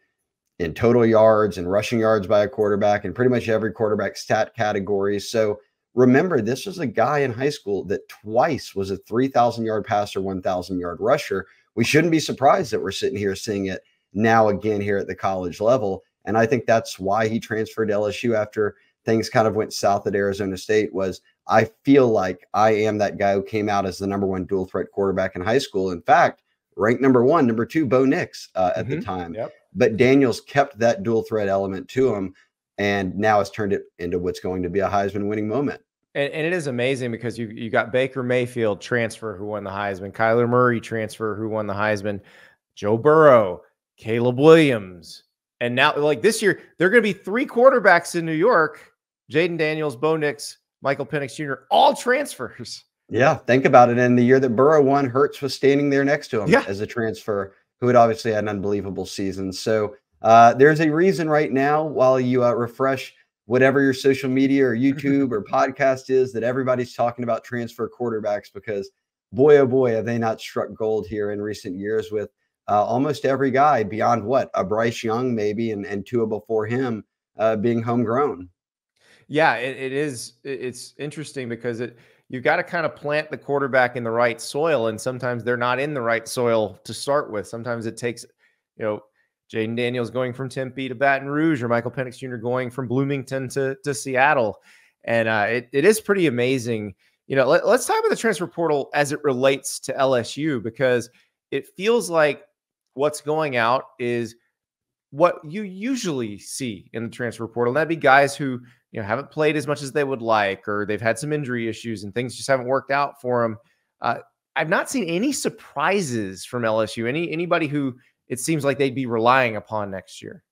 in total yards and rushing yards by a quarterback and pretty much every quarterback stat category. So remember, this was a guy in high school that twice was a 3,000-yard passer, 1,000-yard rusher. We shouldn't be surprised that we're sitting here seeing it now again here at the college level. And I think that's why he transferred to LSU after things kind of went south at Arizona State. Was I feel like I am that guy who came out as the number 1 dual threat quarterback in high school. In fact, ranked number 1, number 2, Bo Nix at the time. Yep. But Daniels kept that dual threat element to him, and now has turned it into what's going to be a Heisman winning moment. And it is amazing because you got Baker Mayfield transfer who won the Heisman, Kyler Murray transfer who won the Heisman, Joe Burrow, Caleb Williams. And now, like this year, there are going to be 3 quarterbacks in New York, Jaden Daniels, Bo Nix, Michael Penix Jr., all transfers. Yeah, think about it. In the year that Burrow won, Hurts was standing there next to him as a transfer who had obviously had an unbelievable season. So there's a reason right now, while you refresh whatever your social media or YouTube or podcast is, that everybody's talking about transfer quarterbacks, because boy, oh boy, have they not struck gold here in recent years with almost every guy beyond a Bryce Young maybe and Tua before him being homegrown. Yeah, it is. It's interesting because you've got to kind of plant the quarterback in the right soil, and sometimes they're not in the right soil to start with. Sometimes it takes, Jaden Daniels going from Tempe to Baton Rouge, or Michael Penix Jr. going from Bloomington to Seattle, and it is pretty amazing. Let's talk about the transfer portal as it relates to LSU, because it feels like what's going out is what you usually see in the transfer portal. And that'd be guys who haven't played as much as they would like, or they've had some injury issues and things just haven't worked out for them. I've not seen any surprises from LSU. Anybody who it seems like they'd be relying upon next year.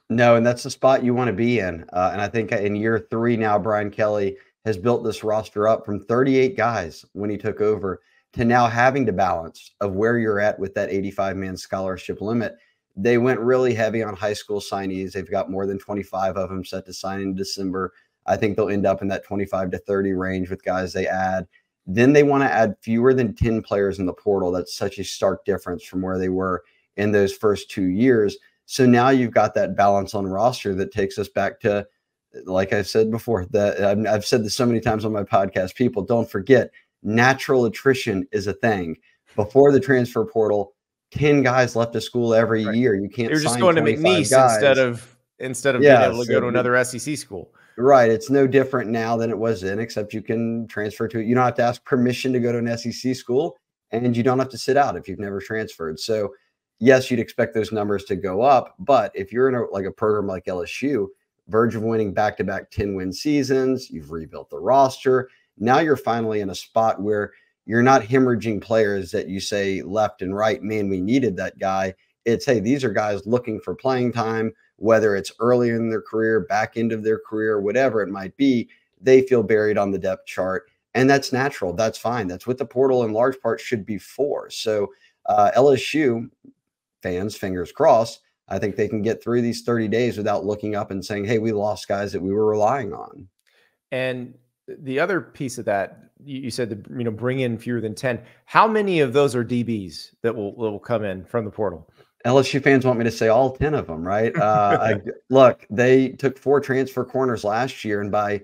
No, and that's the spot you want to be in. And I think in year 3 now, Brian Kelly has built this roster up from 38 guys when he took over to now having to balance of where you're at with that 85-man scholarship limit. They went really heavy on high school signees. They've got more than 25 of them set to sign in December. I think they'll end up in that 25 to 30 range with guys they add. Then they want to add fewer than 10 players in the portal. That's such a stark difference from where they were in those first 2 years. So now you've got that balance on roster that takes us back to, like I said before, that I've said this so many times on my podcast, people don't forget, natural attrition is a thing. Before the transfer portal, 10 guys left of school every year. You can't. You're just going to McNeese instead of being able to go to another SEC school. Right. It's no different now than it was then, except you can transfer to it. You don't have to ask permission to go to an SEC school, and you don't have to sit out if you've never transferred. So yes, you'd expect those numbers to go up, but if you're in a program like LSU, verge of winning back-to-back 10-win seasons, you've rebuilt the roster. Now you're finally in a spot where you're not hemorrhaging players that you say left and right, man, we needed that guy. It's, hey, these are guys looking for playing time, whether it's earlier in their career, back end of their career, whatever it might be. They feel buried on the depth chart, and that's natural. That's fine. That's what the portal in large part should be for. So LSU fans, fingers crossed, I think they can get through these 30 days without looking up and saying, hey, we lost guys that we were relying on. And the other piece of that, you said, bring in fewer than 10. How many of those are DBs that will come in from the portal? LSU fans want me to say all 10 of them, right? Look, they took 4 transfer corners last year, and by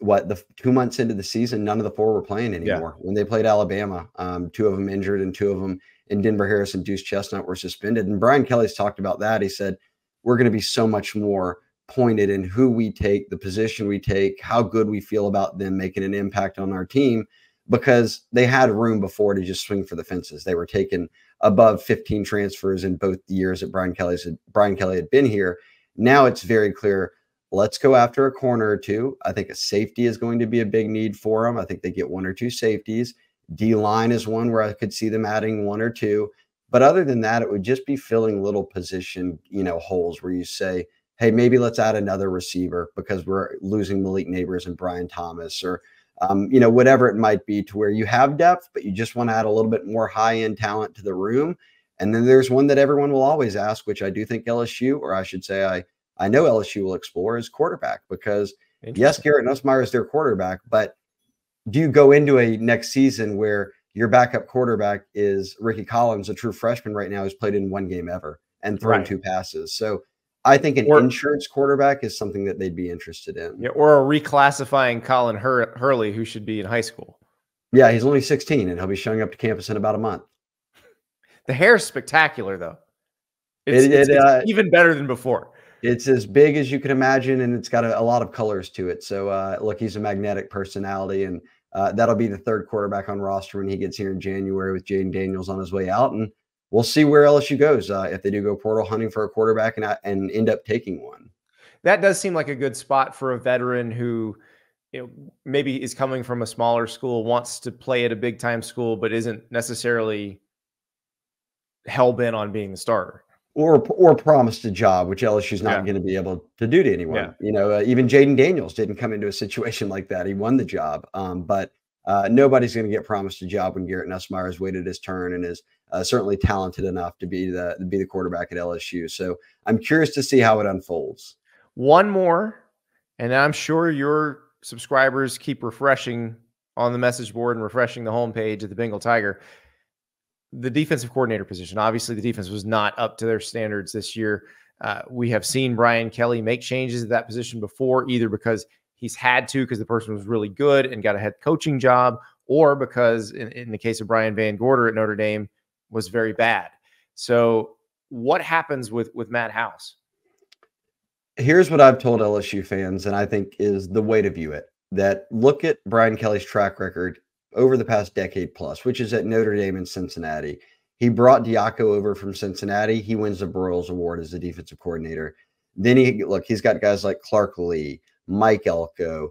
the 2 months into the season, none of the 4 were playing anymore. When they played Alabama, 2 of them injured, and 2 of them in Denver Harris and Deuce Chestnut were suspended. And Brian Kelly's talked about that. He said, we're going to be so much more pointed in who we take, the position we take, how good we feel about them making an impact on our team, because they had room before to just swing for the fences. They were taking above 15 transfers in both years that Brian Kelly had been here. Now it's very clear, let's go after a corner or 2. I think a safety is going to be a big need for them. I think they get 1 or 2 safeties. D-line is one where I could see them adding 1 or 2. But other than that, it would just be filling little position, holes where you say, hey, maybe let's add another receiver because we're losing Malik Neighbors and Brian Thomas, or, whatever it might be, to where you have depth, but you just want to add a little bit more high-end talent to the room. And then there's one that everyone will always ask, which I do think LSU, or I should say I know LSU will explore, is quarterback, because yes, Garrett Nussmeier is their quarterback, but do you go into a next season where your backup quarterback is Ricky Collins, a true freshman right now, who's played in 1 game ever and thrown 2 passes? So I think an insurance quarterback is something that they'd be interested in. Yeah, or a reclassifying Colin Hurley, who should be in high school. Yeah, he's only 16, and he'll be showing up to campus in about a month. The hair's spectacular, though. It's even better than before. It's as big as you can imagine, and it's got a lot of colors to it. So, look, he's a magnetic personality, and that'll be the 3rd quarterback on roster when he gets here in January, with Jaden Daniels on his way out. And we'll see where LSU goes if they do go portal hunting for a quarterback and end up taking one. That does seem like a good spot for a veteran who, maybe is coming from a smaller school, wants to play at a big time school, but isn't necessarily hell bent on being the starter. Or promised a job, which LSU's not going to be able to do to anyone. Even Jaden Daniels didn't come into a situation like that. He won the job, but nobody's going to get promised a job when Garrett Nussmeier has waited his turn and is certainly talented enough to be the quarterback at LSU. So I'm curious to see how it unfolds. One more, and I'm sure your subscribers keep refreshing on the message board and refreshing the homepage of the Bengal Tiger. The defensive coordinator position. Obviously, the defense was not up to their standards this year. We have seen Brian Kelly make changes at that position before, either because he's had to because the person was really good and got a head coaching job, or because in the case of Brian Van Gorder at Notre Dame was very bad. So what happens with Matt House? Here's what I've told LSU fans, and I think is the way to view it, that look at Brian Kelly's track record over the past decade plus, which is at Notre Dame and Cincinnati. He brought Diaco over from Cincinnati. He wins the Broyles Award as the defensive coordinator. Then he's got guys like Clark Lee, Mike Elko,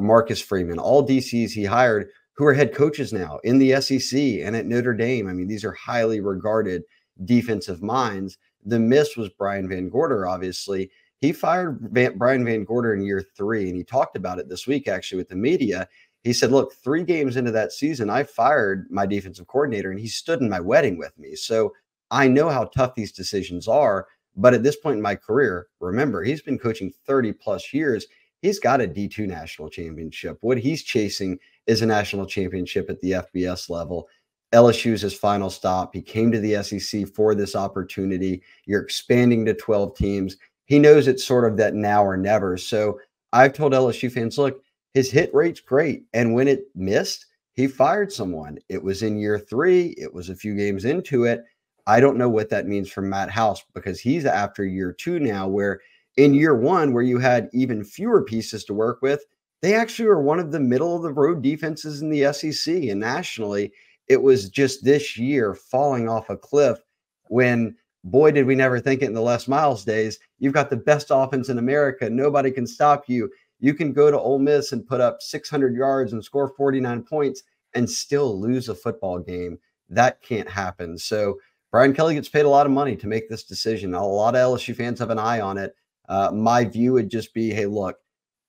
Marcus Freeman, all DCs he hired who are head coaches now in the SEC and at Notre Dame. I mean, these are highly regarded defensive minds. The miss was Brian Van Gorder, obviously. He fired Brian Van Gorder in year 3, and he talked about it this week actually with the media. He said, look, 3 games into that season, I fired my defensive coordinator, and he stood in my wedding with me. So I know how tough these decisions are. But at this point in my career, remember, he's been coaching 30 plus years. He's got a D2 national championship. What he's chasing is a national championship at the FBS level. LSU is his final stop. He came to the SEC for this opportunity. You're expanding to 12 teams. He knows it's sort of that now or never. So I've told LSU fans, look, his hit rate's great. And when it missed, he fired someone. It was in year 3. It was a few games into it. I don't know what that means for Matt House, because he's after year 2 now, where in year 1, where you had even fewer pieces to work with, they actually were one of the middle of the road defenses in the SEC, and nationally. It was just this year falling off a cliff when, boy, did we never think it in the Les Miles days. You've got the best offense in America. Nobody can stop you. You can go to Ole Miss and put up 600 yards and score 49 points and still lose a football game. That can't happen. So Brian Kelly gets paid a lot of money to make this decision. A lot of LSU fans have an eye on it. My view would just be, hey, look,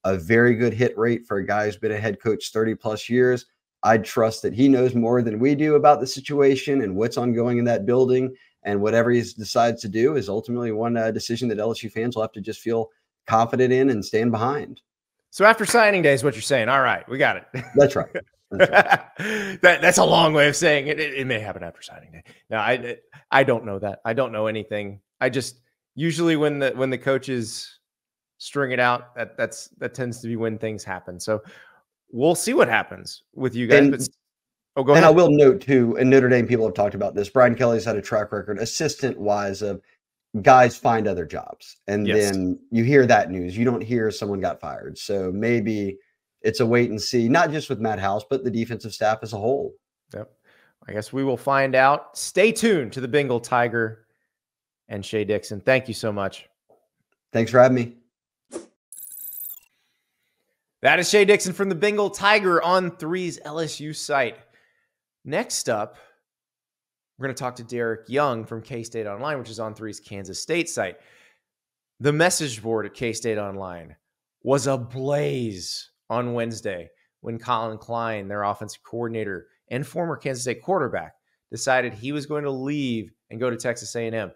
a very good hit rate for a guy who's been a head coach 30 plus years. I'd trust that he knows more than we do about the situation and what's ongoing in that building. And whatever he decides to do is ultimately one decision that LSU fans will have to just feel confident in and stand behind. So after signing day is what you're saying. All right, we got it. That's right. That's a long way of saying it. It may happen after signing day. No, I don't know that. I don't know anything. I just usually when the coaches string it out, that tends to be when things happen. So we'll see what happens with you guys. Go ahead. And I will note too, in Notre Dame, people have talked about this. Brian Kelly's had a track record, assistant wise, of guys find other jobs, and then you hear that news. You don't hear someone got fired. So maybe it's a wait and see, not just with Matt House, but the defensive staff as a whole. Yep. I guess we will find out. Stay tuned to the Bengal Tiger and Shea Dixon. Thank you so much. Thanks for having me. That is Shea Dixon from the Bengal Tiger on 3's LSU site. Next up, we're going to talk to Derek Young from K-State Online, which is on 3's Kansas State site. The message board at K-State Online was ablaze on Wednesday when Colin Klein, their offensive coordinator and former Kansas State quarterback, decided he was going to leave and go to Texas A&M.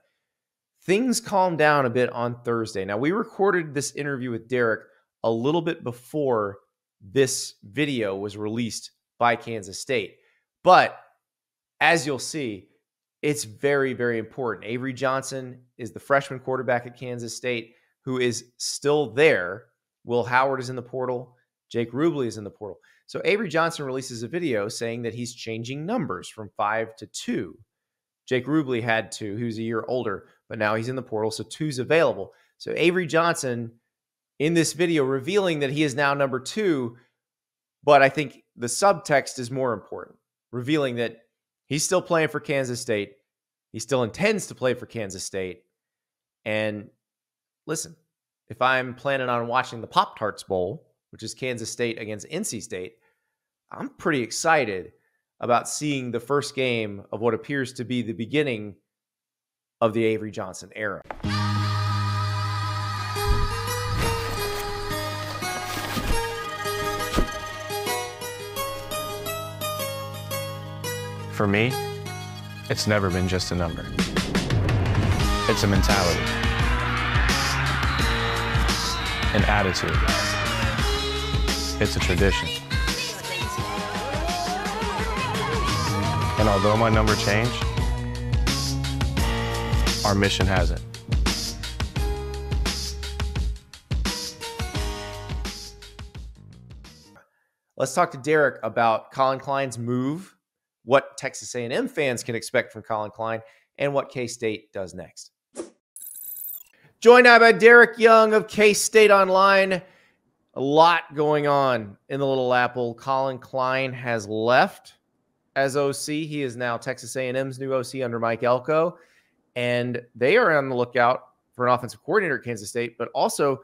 Things calmed down a bit on Thursday. Now, we recorded this interview with Derek a little bit before this video was released by Kansas State. But as you'll see, it's very, very important. Avery Johnson is the freshman quarterback at Kansas State who is still there. Will Howard is in the portal. Jake Rubley is in the portal. So Avery Johnson releases a video saying that he's changing numbers from 5 to 2. Jake Rubley had 2. He was a year older, but now he's in the portal, so 2's available. So Avery Johnson in this video revealing that he is now number 2, but I think the subtext is more important, revealing that he's still playing for Kansas State. He still intends to play for Kansas State. And listen, if I'm planning on watching the Pop-Tarts Bowl, which is Kansas State against NC State, I'm pretty excited about seeing the first game of what appears to be the beginning of the Avery Johnson era. For me, it's never been just a number. It's a mentality, an attitude. It's a tradition. And although my number changed, our mission hasn't. Let's talk to Derek about Colin Klein's move, what Texas A&M fans can expect from Colin Klein, and what K-State does next. Joined now by Derek Young of K-State Online. A lot going on in the Little Apple. Colin Klein has left as OC. He is now Texas A&M's new OC under Mike Elko, and they are on the lookout for an offensive coordinator at Kansas State, but also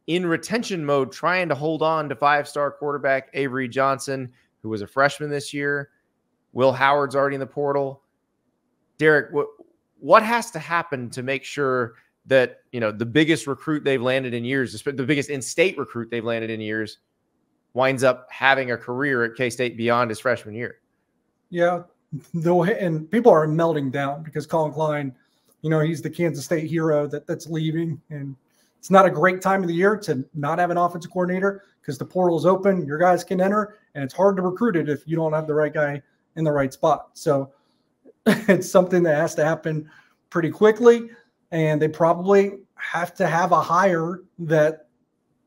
in retention mode, trying to hold on to 5-star quarterback Avery Johnson, who was a freshman this year. Will Howard's already in the portal. Derek, what has to happen to make sure that, the biggest recruit they've landed in years, the biggest in-state recruit they've landed in years, winds up having a career at K-State beyond his freshman year. Yeah. And people are melting down because Colin Klein, he's the Kansas State hero that's leaving. And it's not a great time of the year to not have an offensive coordinator because the portal is open, your guys can enter, and it's hard to recruit it if you don't have the right guy in the right spot. So it's something that has to happen pretty quickly, and they probably have to have a hire that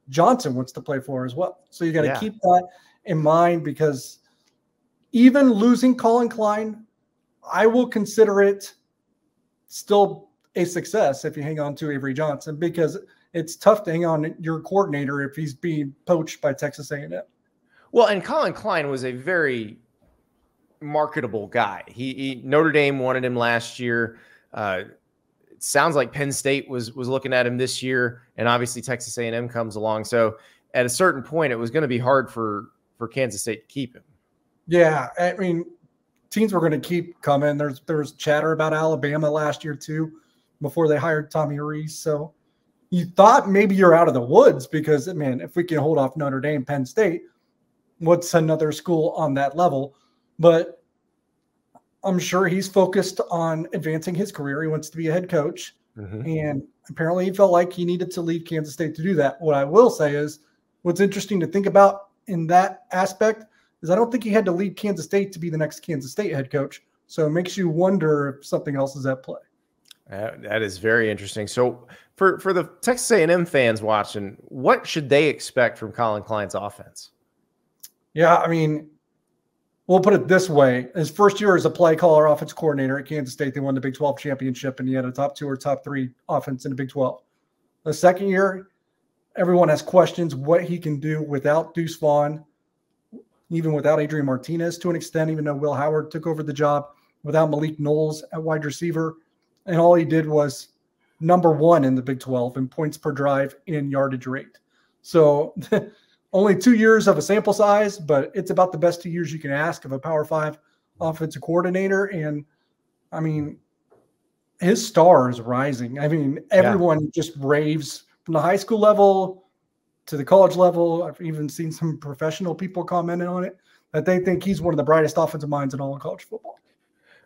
Johnson wants to play for as well. So you got to keep that in mind, because even losing Colin Klein, I will consider it still a success if you hang on to Avery Johnson, because it's tough to hang on your coordinator if he's being poached by Texas A&M. Well, and Colin Klein was a very marketable guy. He Notre Dame wanted him last year. It sounds like Penn State was looking at him this year, and obviously Texas A&M comes along. So at a certain point, it was going to be hard for Kansas State to keep him. Yeah, I mean, teams were going to keep coming. There was chatter about Alabama last year too, before they hired Tommy Rees. So you thought maybe you're out of the woods, because, man, if we can hold off Notre Dame, Penn State, what's another school on that level? But I'm sure he's focused on advancing his career. He wants to be a head coach. Mm-hmm. And apparently he felt like he needed to leave Kansas State to do that. What I will say is, what's interesting to think about in that aspect is I don't think he had to leave Kansas State to be the next Kansas State head coach. So it makes you wonder if something else is at play. That is very interesting. So for the Texas A&M fans watching, what should they expect from Colin Klein's offense? Yeah, I mean, we'll put it this way. His first year as a play caller, offense coordinator at Kansas State, they won the Big 12 championship, and he had a top 2 or top 3 offense in the Big 12. The second year, everyone has questions what he can do without Deuce Vaughn, even without Adrian Martinez to an extent, even though Will Howard took over the job, without Malik Knowles at wide receiver. And all he did was number 1 in the Big 12 in points per drive and yardage rate. So only 2 years of a sample size, but it's about the best 2 years you can ask of a Power 5 offensive coordinator. And, I mean, his star is rising. I mean, everyone just raves from the high school level to the college level. I've even seen some professional people commenting on it, that they think he's one of the brightest offensive minds in all of college football.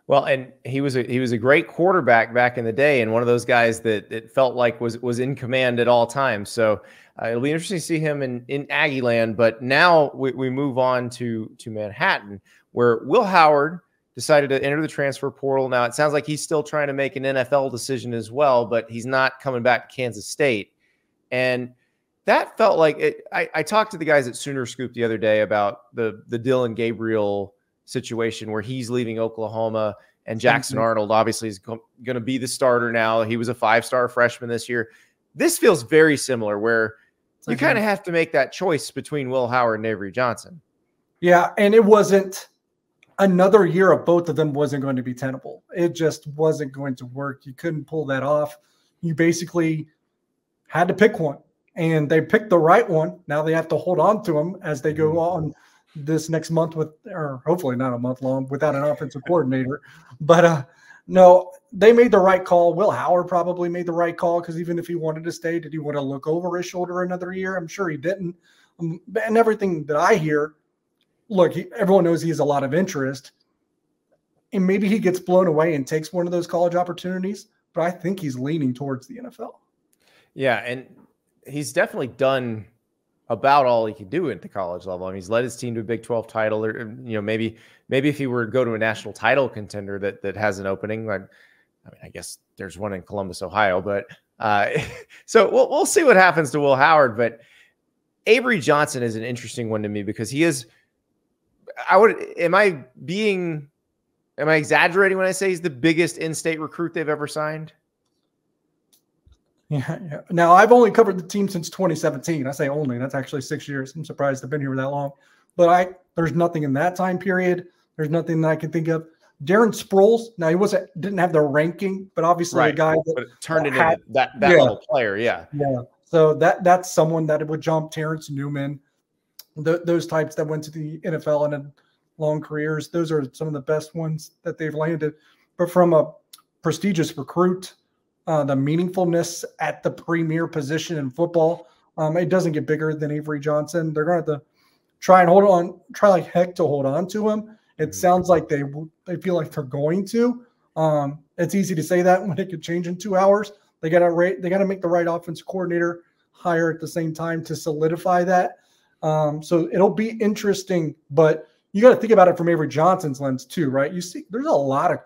Well, and he was a great quarterback back in the day, and one of those guys that it felt like was in command at all times. So it'll be interesting to see him in Aggie land. But now we move on to Manhattan, where Will Howard decided to enter the transfer portal. Now it sounds like he's still trying to make an NFL decision as well, but he's not coming back to Kansas State. And that felt like it. I talked to the guys at Sooner Scoop the other day about the Dylan Gabriel situation, where he's leaving Oklahoma, and Jackson Arnold obviously is going to be the starter now. He was a 5-star freshman this year. This feels very similar, where you kind of have to make that choice between Will Howard and Avery Johnson. Yeah, and it wasn't another year of both of them wasn't going to be tenable. It just wasn't going to work. You couldn't pull that off. You basically had to pick one, and they picked the right one. Now they have to hold on to him as they go on this next month or hopefully not a month long, without an offensive coordinator. But no, they made the right call. Will Howard probably made the right call, because even if he wanted to stay, did he want to look over his shoulder another year? I'm sure he didn't. And everything that I hear, look, everyone knows he has a lot of interest, and maybe he gets blown away and takes one of those college opportunities, but I think he's leaning towards the NFL. Yeah, and he's definitely done about all he can do at the college level. I mean, he's led his team to a Big 12 title, or maybe if he were to go to a national title contender that has an opening. I guess there's one in Columbus, Ohio, but so we'll see what happens to Will Howard. But Avery Johnson is an interesting one to me, because he is. Am I exaggerating when I say he's the biggest in-state recruit they've ever signed? Yeah. Now, I've only covered the team since 2017. I say only. That's actually 6 years. I'm surprised I've been here that long. But there's nothing in that time period. There's nothing that I can think of. Darren Sproles. Now, he didn't have the ranking, but obviously a guy that turned into that level player. Yeah. Yeah. So that's someone that would jump Terrence Newman. Those types that went to the NFL and had long careers. Those are some of the best ones that they've landed. But from a prestigious recruit, the meaningfulness at the premier position in football. It doesn't get bigger than Avery Johnson. They're going to have to try like heck to hold on to him. It sounds like they feel like they're going to. It's easy to say that when it could change in 2 hours. They got to make the right offensive coordinator hire at the same time to solidify that. So it'll be interesting, but you got to think about it from Avery Johnson's lens too, right? You see, there's a lot of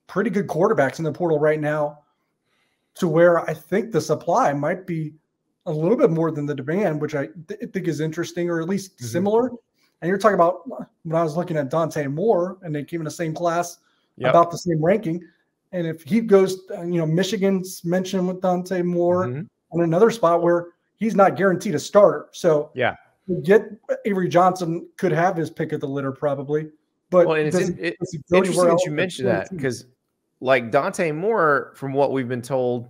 pretty good quarterbacks in the portal right now, to where I think the supply might be a little bit more than the demand, which I think is interesting, or at least similar. And you're talking about when I was looking at Dante Moore, and they came in the same class, about the same ranking. And if he goes, Michigan's mentioned with Dante Moore on another spot where he's not guaranteed a starter. So get Avery Johnson could have his pick of the litter probably. But it's interesting that you mentioned that, because like Dante Moore, from what we've been told,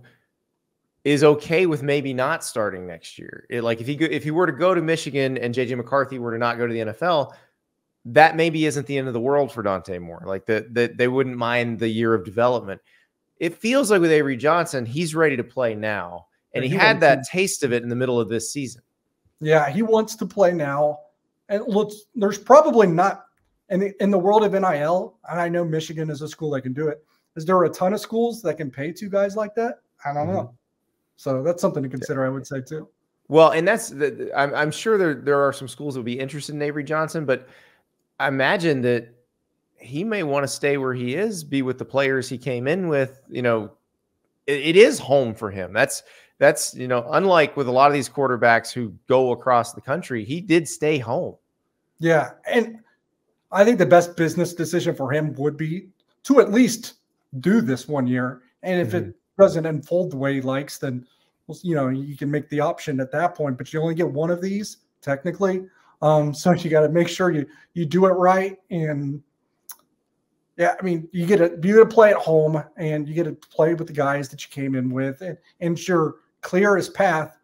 is okay with maybe not starting next year. If he were to go to Michigan and JJ McCarthy were to not go to the NFL, that maybe isn't the end of the world for Dante Moore. Like that they wouldn't mind the year of development. It feels like with Avery Johnson, he's ready to play now. And he had that taste of it in the middle of this season. Yeah, he wants to play now. And look, there's probably not in the world of NIL, and I know Michigan is a school that can do it. Is there a ton of schools that can pay two guys like that? I don't know. So that's something to consider, I would say, too. Well, and I'm sure there are some schools that would be interested in Avery Johnson, but I imagine that he may want to stay where he is, be with the players he came in with. It is home for him. That's unlike with a lot of these quarterbacks who go across the country, he did stay home. Yeah, and I think the best business decision for him would be to at least do this 1 year. And if it doesn't unfold the way he likes, then you can make the option at that point. But you only get one of these technically, so you got to make sure you do it right. And yeah, I mean, you get to play at home, and you get to play with the guys that you came in with, and ensure clear his path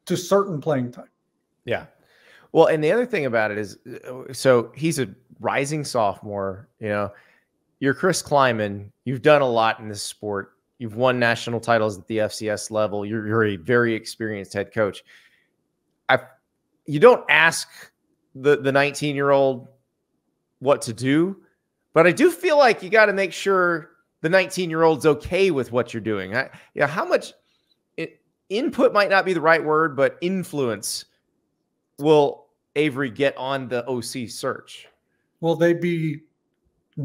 to certain playing time. Yeah. Well, and the other thing about it is, so he's a rising sophomore. You're Chris Kleiman. You've done a lot in this sport. You've won national titles at the FCS level. You're a very experienced head coach. You don't ask the 19-year-old what to do, but I do feel like you got to make sure the 19-year-old's okay with what you're doing. How much input might not be the right word, but influence will Avery get on the OC search? Well, they'd be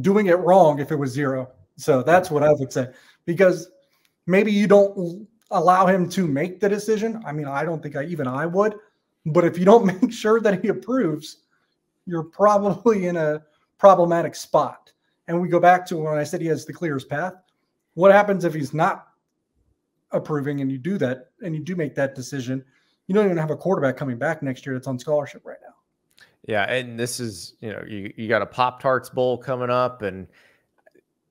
doing it wrong if it was zero. So that's what I would say, because maybe you don't allow him to make the decision. I mean, I don't think I would, but if you don't make sure that he approves, you're probably in a problematic spot. And we go back to when I said he has the clearest path. What happens if he's not approving and you do that and you do make that decision? You don't even have a quarterback coming back next year that's on scholarship right now. Yeah, and this is, you got a Pop-Tarts Bowl coming up, and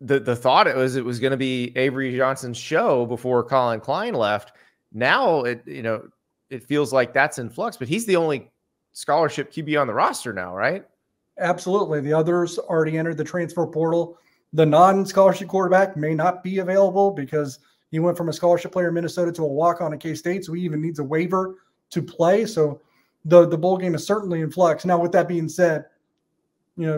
the thought it was going to be Avery Johnson's show before Colin Klein left. Now it feels like that's in flux, but he's the only scholarship QB on the roster now, right? Absolutely. The others already entered the transfer portal. The non-scholarship quarterback may not be available because he went from a scholarship player in Minnesota to a walk-on at K-State, so he even needs a waiver to play. So the bowl game is certainly in flux. Now, with that being said,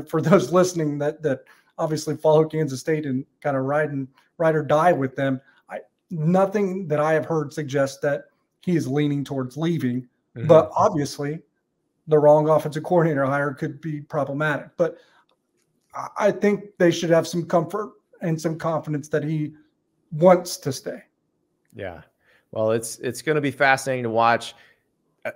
for those listening that obviously follow Kansas State and kind of ride or die with them, nothing that I have heard suggests that he is leaning towards leaving. But obviously, the wrong offensive coordinator hire could be problematic. But I think they should have some comfort and some confidence that he wants to stay. Yeah. Well, it's going to be fascinating to watch.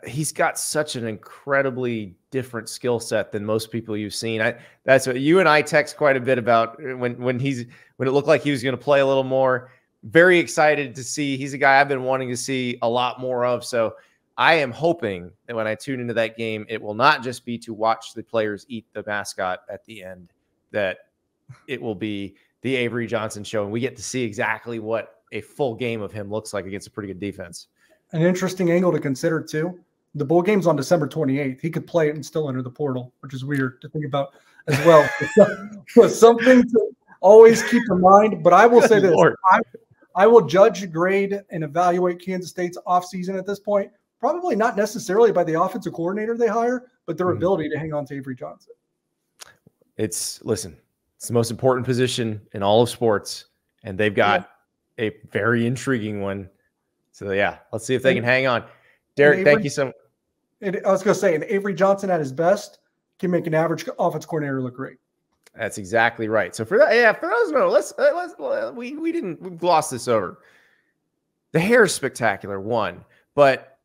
He's got such an incredibly different skill set than most people you've seen. That's what you and I text quite a bit about when it looked like he was going to play a little more. Very excited to see. He's a guy I've been wanting to see a lot more of. So I am hoping that when I tune into that game, it will not just be to watch the players eat the mascot at the end, that it will be the Avery Johnson show, and we get to see exactly what a full game of him looks like against a pretty good defense. An interesting angle to consider, too. The bowl game's on December 28th. He could play it and still enter the portal, which is weird to think about as well. But something to always keep in mind. But I will say this. I will judge, grade, and evaluate Kansas State's offseason at this point. Probably not necessarily by the offensive coordinator they hire, but their ability to hang on to Avery Johnson. Listen, it's the most important position in all of sports, and they've got a very intriguing one. So, yeah, let's see if they can hang on. Derek, thank you so much. I was going to say, and Avery Johnson at his best can make an average offense coordinator look great. That's exactly right. So for that, for those who know, we glossed this over. The hair is spectacular, one, but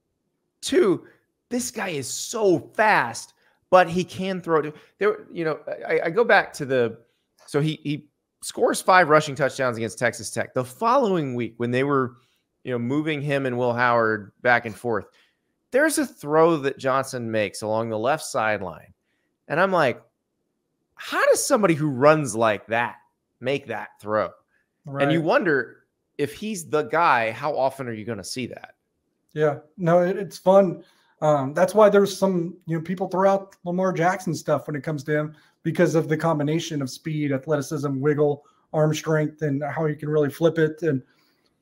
two, this guy is so fast, but he can throw it. I go back to so he scores 5 rushing touchdowns against Texas Tech. The following week, when they were, moving him and Will Howard back and forth, there's a throw that Johnson makes along the left sideline. And I'm like, how does somebody who runs like that make that throw? Right. And you wonder, if he's the guy, how often are you going to see that? Yeah, no, it's fun. That's why there's some, people throw out Lamar Jackson stuff when it comes to him, because of the combination of speed, athleticism, wiggle, arm strength, and how he can really flip it. And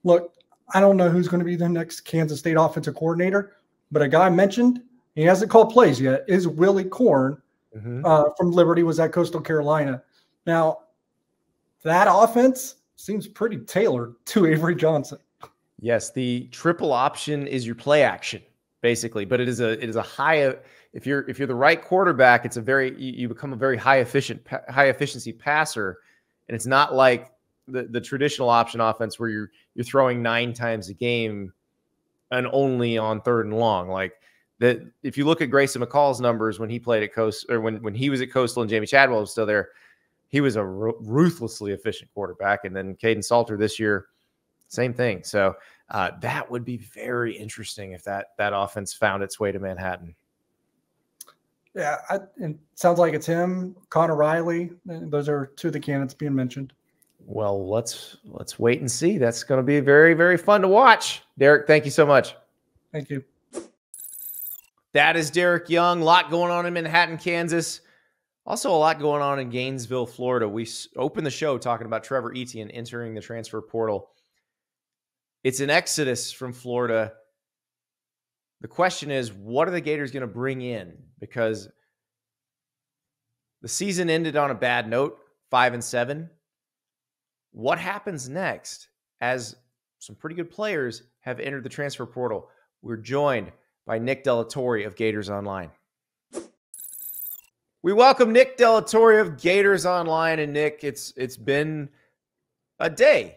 look, I don't know who's going to be the next Kansas State offensive coordinator, but a guy mentioned, he hasn't called plays yet, is Willie Korn from Liberty, was at Coastal Carolina. Now, that offense seems pretty tailored to Avery Johnson. Yes, the triple option is your play action, basically, but it is a high. If you're the right quarterback, it's you become a very high efficiency passer, and it's not like the traditional option offense where you're throwing 9 times a game and only on 3rd and long. Like that, if you look at Grayson McCall's numbers when he played at Coastal, or when he was at Coastal and Jamie Chadwell was still there, he was a ruthlessly efficient quarterback. And then Caden Salter this year, same thing. So that would be very interesting if that offense found its way to Manhattan. Yeah, it sounds like it's him, Connor Riley. Those are 2 of the candidates being mentioned. Well, let's wait and see. That's going to be very, very fun to watch. Derek, thank you so much. Thank you. That is Derek Young. A lot going on in Manhattan, Kansas. Also a lot going on in Gainesville, Florida. We opened the show talking about Trevor Etienne entering the transfer portal. It's an exodus from Florida. The question is, what are the Gators going to bring in? Because the season ended on a bad note, 5-7. What happens next as some pretty good players have entered the transfer portal? We're joined by Nick Delatorre of Gators Online. We welcome Nick Delatorre of Gators Online. And Nick, it's been a day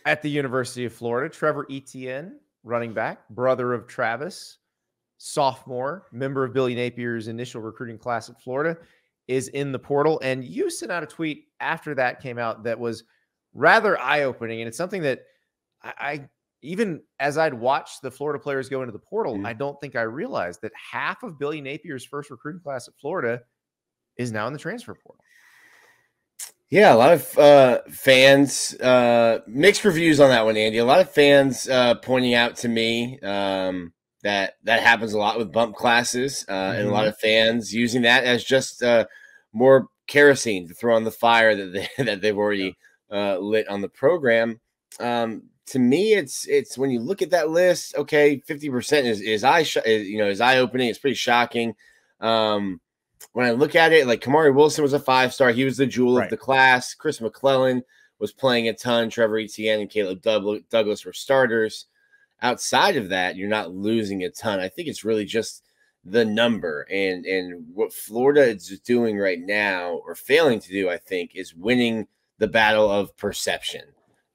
at the University of Florida. Trevor Etienne, running back, brother of Travis, sophomore, member of Billy Napier's initial recruiting class at Florida, is in the portal. And you sent out a tweet after that came out that was rather eye-opening. And it's something that I even as I'd watched the Florida players go into the portal, I don't think I realized that half of Billy Napier's first recruiting class at Florida is now in the transfer portal. Yeah, a lot of fans, mixed reviews on that one, Andy. A lot of fans pointing out to me that happens a lot with bump classes, and a lot of fans using that as just more kerosene to throw on the fire that they've already lit on the program. To me, it's when you look at that list, okay, 50% is eye-opening. It's pretty shocking. When I look at it, like Kamari Wilson was a 5-star. He was the jewel of the class. Chris McClellan was playing a ton. Trevor Etienne and Caleb Douglas were starters. Outside of that, you're not losing a ton. I think it's really just the number. And what Florida is doing right now, or failing to do, I think, is winning the battle of perception.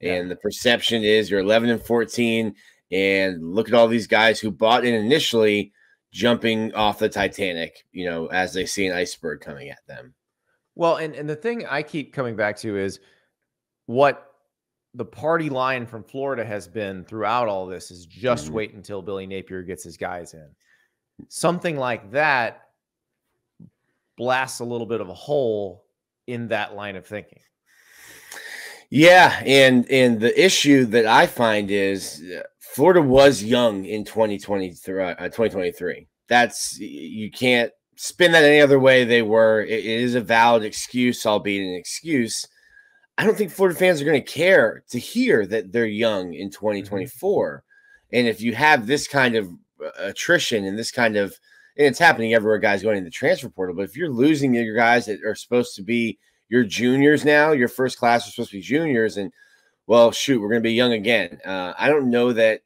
And the perception is you're 11-14, and look at all these guys who bought in initially, jumping off the Titanic, as they see an iceberg coming at them. Well, and the thing I keep coming back to is what the party line from Florida has been throughout all this is just wait until Billy Napier gets his guys in. Something like that blasts a little bit of a hole in that line of thinking. Yeah, and the issue that I find is Florida was young in 2023. You can't spin that any other way. They were. It is a valid excuse, albeit an excuse. I don't think Florida fans are going to care to hear that they're young in 2024. And if you have this kind of attrition and this kind of, and it's happening everywhere, guys going in the transfer portal, but if you're losing your guys that are supposed to be your juniors now, your first class are supposed to be juniors, and well, shoot, we're going to be young again. I don't know that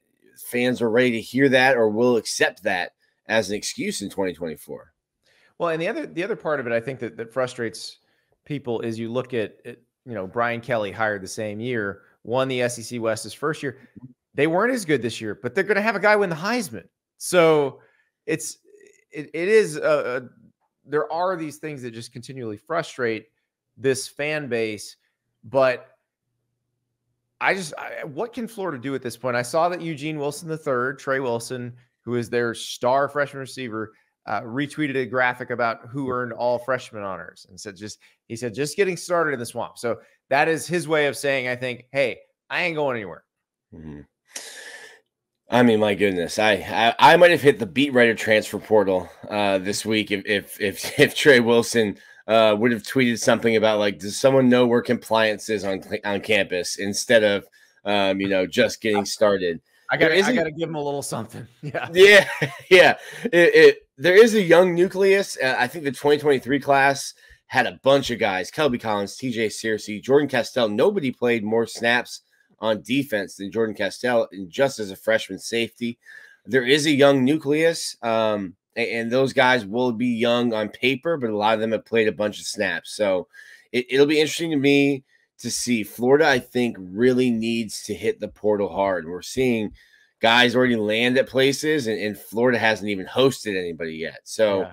fans are ready to hear that or will accept that as an excuse in 2024. Well, and the other part of it, I think that frustrates people is you look at Brian Kelly hired the same year, won the SEC West his first year. They weren't as good this year, but they're going to have a guy win the Heisman. So it is there are these things that just continually frustrate this fan base. But what can Florida do at this point? I saw that Eugene Wilson III, Trey Wilson, who is their star freshman receiver, retweeted a graphic about who earned all freshman honors and said, just getting started in the swamp. So that is his way of saying, I think, hey, I ain't going anywhere. Mm-hmm. I mean, my goodness, I might have hit the beat writer transfer portal this week if Trey Wilson would have tweeted something about like, does someone know where compliance is on campus instead of just getting started. I got to give him a little something. Yeah. There is a young nucleus. I think the 2023 class had a bunch of guys: Kelby Collins, TJ Searcy, Jordan Castell. Nobody played more snaps on defense than Jordan Castell, and just as a freshman safety. There is a young nucleus, and those guys will be young on paper, but a lot of them have played a bunch of snaps. So it'll be interesting to me to see. Florida, I think, really needs to hit the portal hard. We're seeing guys already land at places, and Florida hasn't even hosted anybody yet. So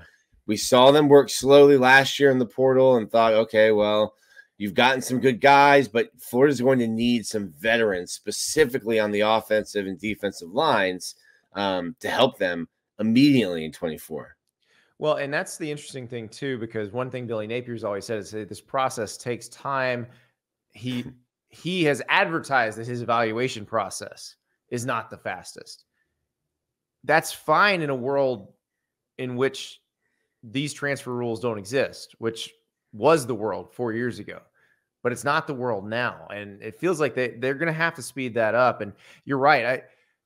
we saw them work slowly last year in the portal and thought, okay, well, you've gotten some good guys, but Florida's going to need some veterans, specifically on the offensive and defensive lines, to help them immediately in 24. Well, and that's the interesting thing too, because one thing Billy Napier's always said is that this process takes time. He has advertised that his evaluation process is not the fastest. That's fine in a world in which these transfer rules don't exist, which was the world 4 years ago, but it's not the world now. And it feels like they're going to have to speed that up. And you're right.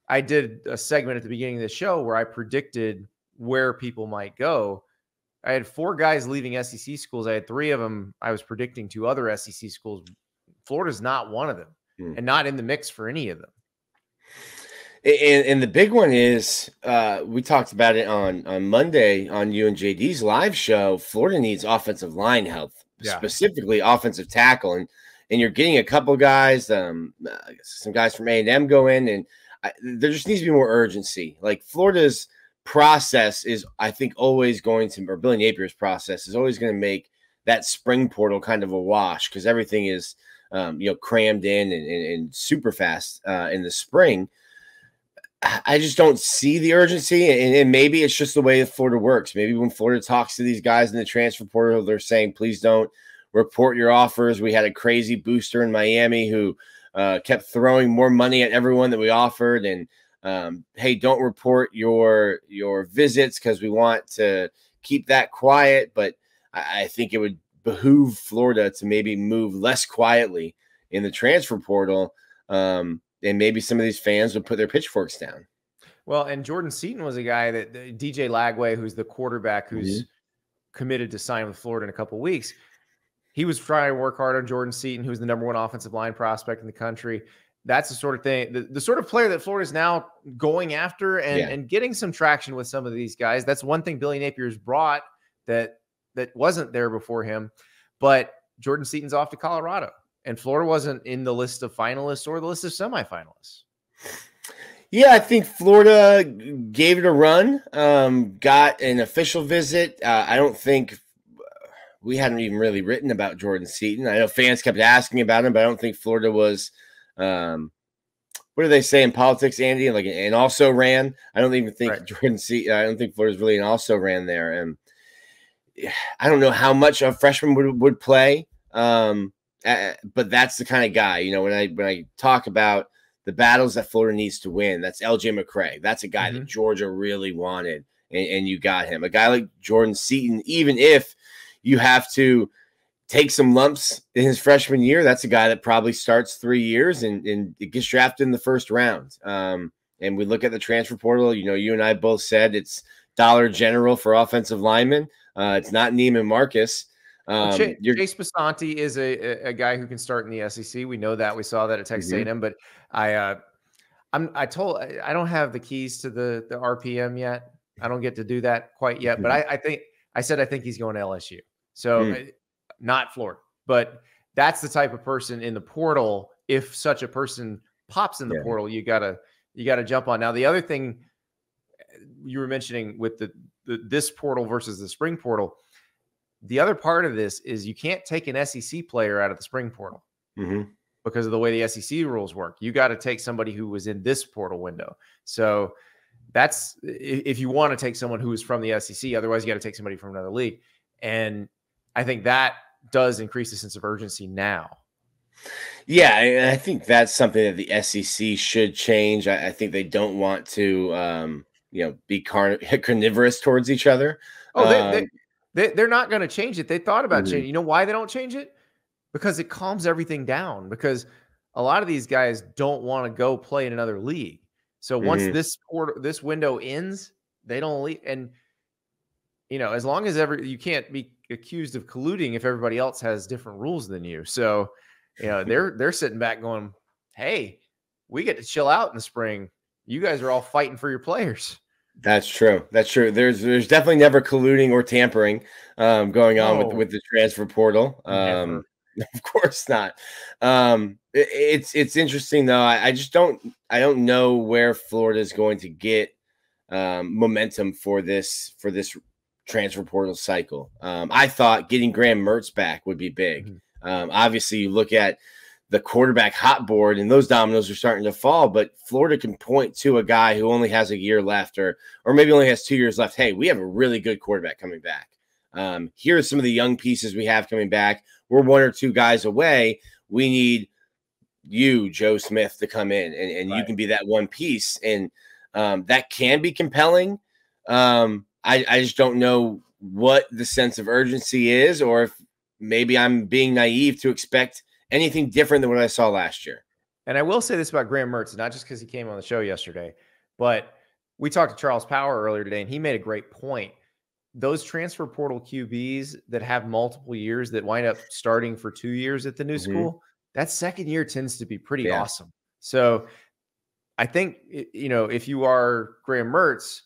I did a segment at the beginning of the show where I predicted where people might go. I had 4 guys leaving SEC schools. I had 3 of them I was predicting to other SEC schools. Florida's not one of them and not in the mix for any of them. And the big one is, we talked about it on Monday on you and JD's live show. Florida needs offensive line help, specifically offensive tackle. And you're getting a couple guys, some guys from A&M go in, and there just needs to be more urgency. Like Florida's process is, I think, always going to, or Billy Napier's process is always going to make that spring portal kind of a wash because everything is, crammed in and super fast in the spring. I just don't see the urgency, and maybe it's just the way that Florida works. Maybe when Florida talks to these guys in the transfer portal, they're saying, please don't report your offers. We had a crazy booster in Miami who kept throwing more money at everyone that we offered, and hey, don't report your visits because we want to keep that quiet. But I think it would behoove Florida to maybe move less quietly in the transfer portal, and maybe some of these fans would put their pitchforks down. Well, and Jordan Seaton was a guy that DJ Lagway, who's the quarterback who's committed to sign with Florida in a couple of weeks. He was trying to work hard on Jordan Seaton, who's the number 1 offensive line prospect in the country. That's the sort of thing, the sort of player that Florida is now going after and getting some traction with some of these guys. That's one thing Billy Napier's brought that wasn't there before him. But Jordan Seaton's off to Colorado. And Florida wasn't in the list of finalists or the list of semifinalists. Yeah, I think Florida gave it a run, got an official visit. I don't think we hadn't even really written about Jordan Seaton. I know fans kept asking about him, but I don't think Florida was, what do they say in politics, Andy? Like an also ran. I don't even think Jordan Seaton, I don't think Florida's really an also ran there. And I don't know how much a freshman would play. But that's the kind of guy, when I talk about the battles that Florida needs to win, that's LJ McCray. That's a guy that Georgia really wanted, and you got him. A guy like Jordan Seaton, even if you have to take some lumps in his freshman year, that's a guy that probably starts 3 years and it gets drafted in the first round. And we look at the transfer portal. You and I both said it's Dollar General for offensive linemen. It's not Neiman Marcus. Chase Bisontis is a guy who can start in the SEC. We know that. We saw that at Texas A&M. But I don't have the keys to the RPM yet. I don't get to do that quite yet. But I think he's going to LSU. So not Florida. But that's the type of person in the portal. If such a person pops in the portal, you gotta jump on. Now, the other thing you were mentioning with this portal versus the spring portal, the other part of this is you can't take an SEC player out of the spring portal because of the way the SEC rules work. You got to take somebody who was in this portal window. So that's if you want to take someone who is from the SEC. Otherwise, you got to take somebody from another league. And I think that does increase the sense of urgency now. Yeah, I think that's something that the SEC should change. I think they don't want to, be carnivorous towards each other. They're not going to change it. They thought about changing. You know why they don't change it? Because it calms everything down. Because a lot of these guys don't want to go play in another league. So once this window ends, they don't leave. And as long as you can't be accused of colluding if everybody else has different rules than you. So they're sitting back going, "Hey, we get to chill out in the spring. You guys are all fighting for your players." That's true. There's definitely never colluding or tampering going on with the transfer portal. Of course not. It's interesting though. I don't know where Florida is going to get momentum for this transfer portal cycle. I thought getting Graham Mertz back would be big. Obviously, you look at the quarterback hot board and those dominoes are starting to fall, but Florida can point to a guy who only has a year left or maybe only has 2 years left. Hey, we have a really good quarterback coming back. Here are some of the young pieces we have coming back. We're 1 or 2 guys away. We need you, Joe Smith, to come in and you can be that one piece. And that can be compelling. I just don't know what the sense of urgency is, or if maybe I'm being naive to expect anything different than what I saw last year. And I will say this about Graham Mertz, not just because he came on the show yesterday, but we talked to Charles Power earlier today, and he made a great point. Those transfer portal QBs that have multiple years that wind up starting for 2 years at the new school, that second year tends to be pretty awesome. So I think, if you are Graham Mertz,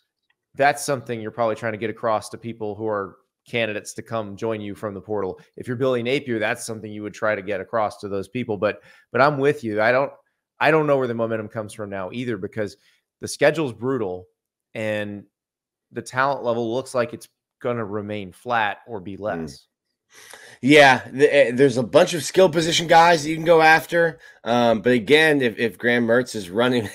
that's something you're probably trying to get across to people who are candidates to come join you from the portal. If you're Billy Napier, that's something you would try to get across to those people. But I'm with you. I don't know where the momentum comes from now either, because the schedule's brutal and the talent level looks like it's going to remain flat or be less. Yeah, there's a bunch of skill position guys that you can go after. But again, if Graham Mertz is running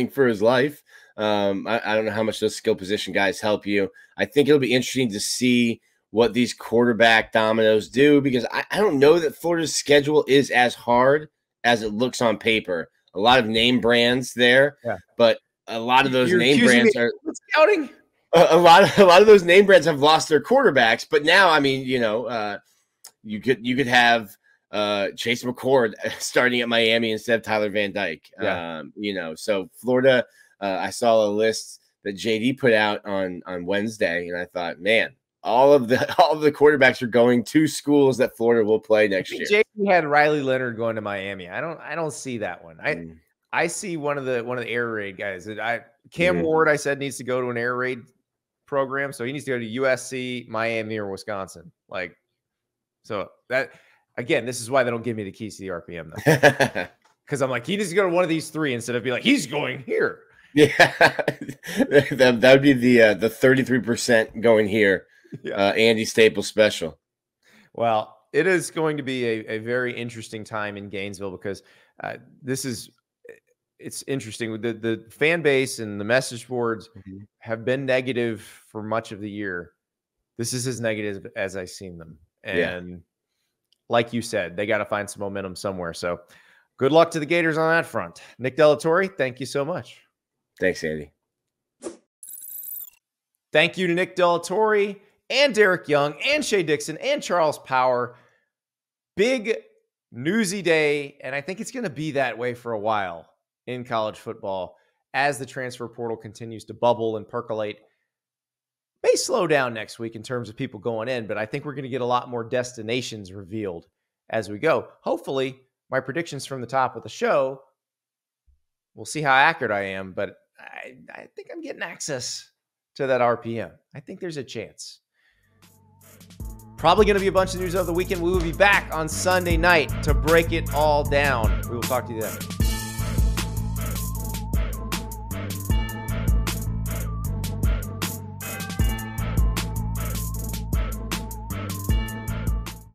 for his life, I don't know how much those skill position guys help you. I think it'll be interesting to see what these quarterback dominoes do, because I don't know that Florida's schedule is as hard as it looks on paper. A lot of name brands there, but a lot of those name brands are scouting. A lot of those name brands have lost their quarterbacks, but now, I mean, you could have Chase McCord starting at Miami instead of Tyler Van Dyke. So Florida, I saw a list that JD put out on Wednesday, and I thought, man, all of the quarterbacks are going to schools that Florida will play next year. JD had Riley Leonard going to Miami. I don't see that one. I see one of the air raid guys. Cam Ward, I said, needs to go to an air raid program, so he needs to go to USC, Miami, or Wisconsin. So that, again, this is why they don't give me the keys to the RPM though, because I'm like, he needs to go to one of these 3 instead of be like, he's going here. Yeah, that would be the 33% going here. Andy Staples special. Well, it is going to be a very interesting time in Gainesville, because it's interesting. The fan base and the message boards have been negative for much of the year. This is as negative as I've seen them. And like you said, they got to find some momentum somewhere. So good luck to the Gators on that front. Nick Delatorre, thank you so much. Thanks, Andy. Thank you to Nick Delatorre and Derek Young and Shea Dixon and Charles Power. big newsy day, and I think it's going to be that way for a while in college football as the transfer portal continues to bubble and percolate. May slow down next week in terms of people going in, but I think we're going to get a lot more destinations revealed as we go. Hopefully, my predictions from the top of the show, we'll see how accurate I am, but I think I'm getting access to that RPM. I think there's a chance. Probably going to be a bunch of news over the weekend. We will be back on Sunday night to break it all down. We will talk to you then.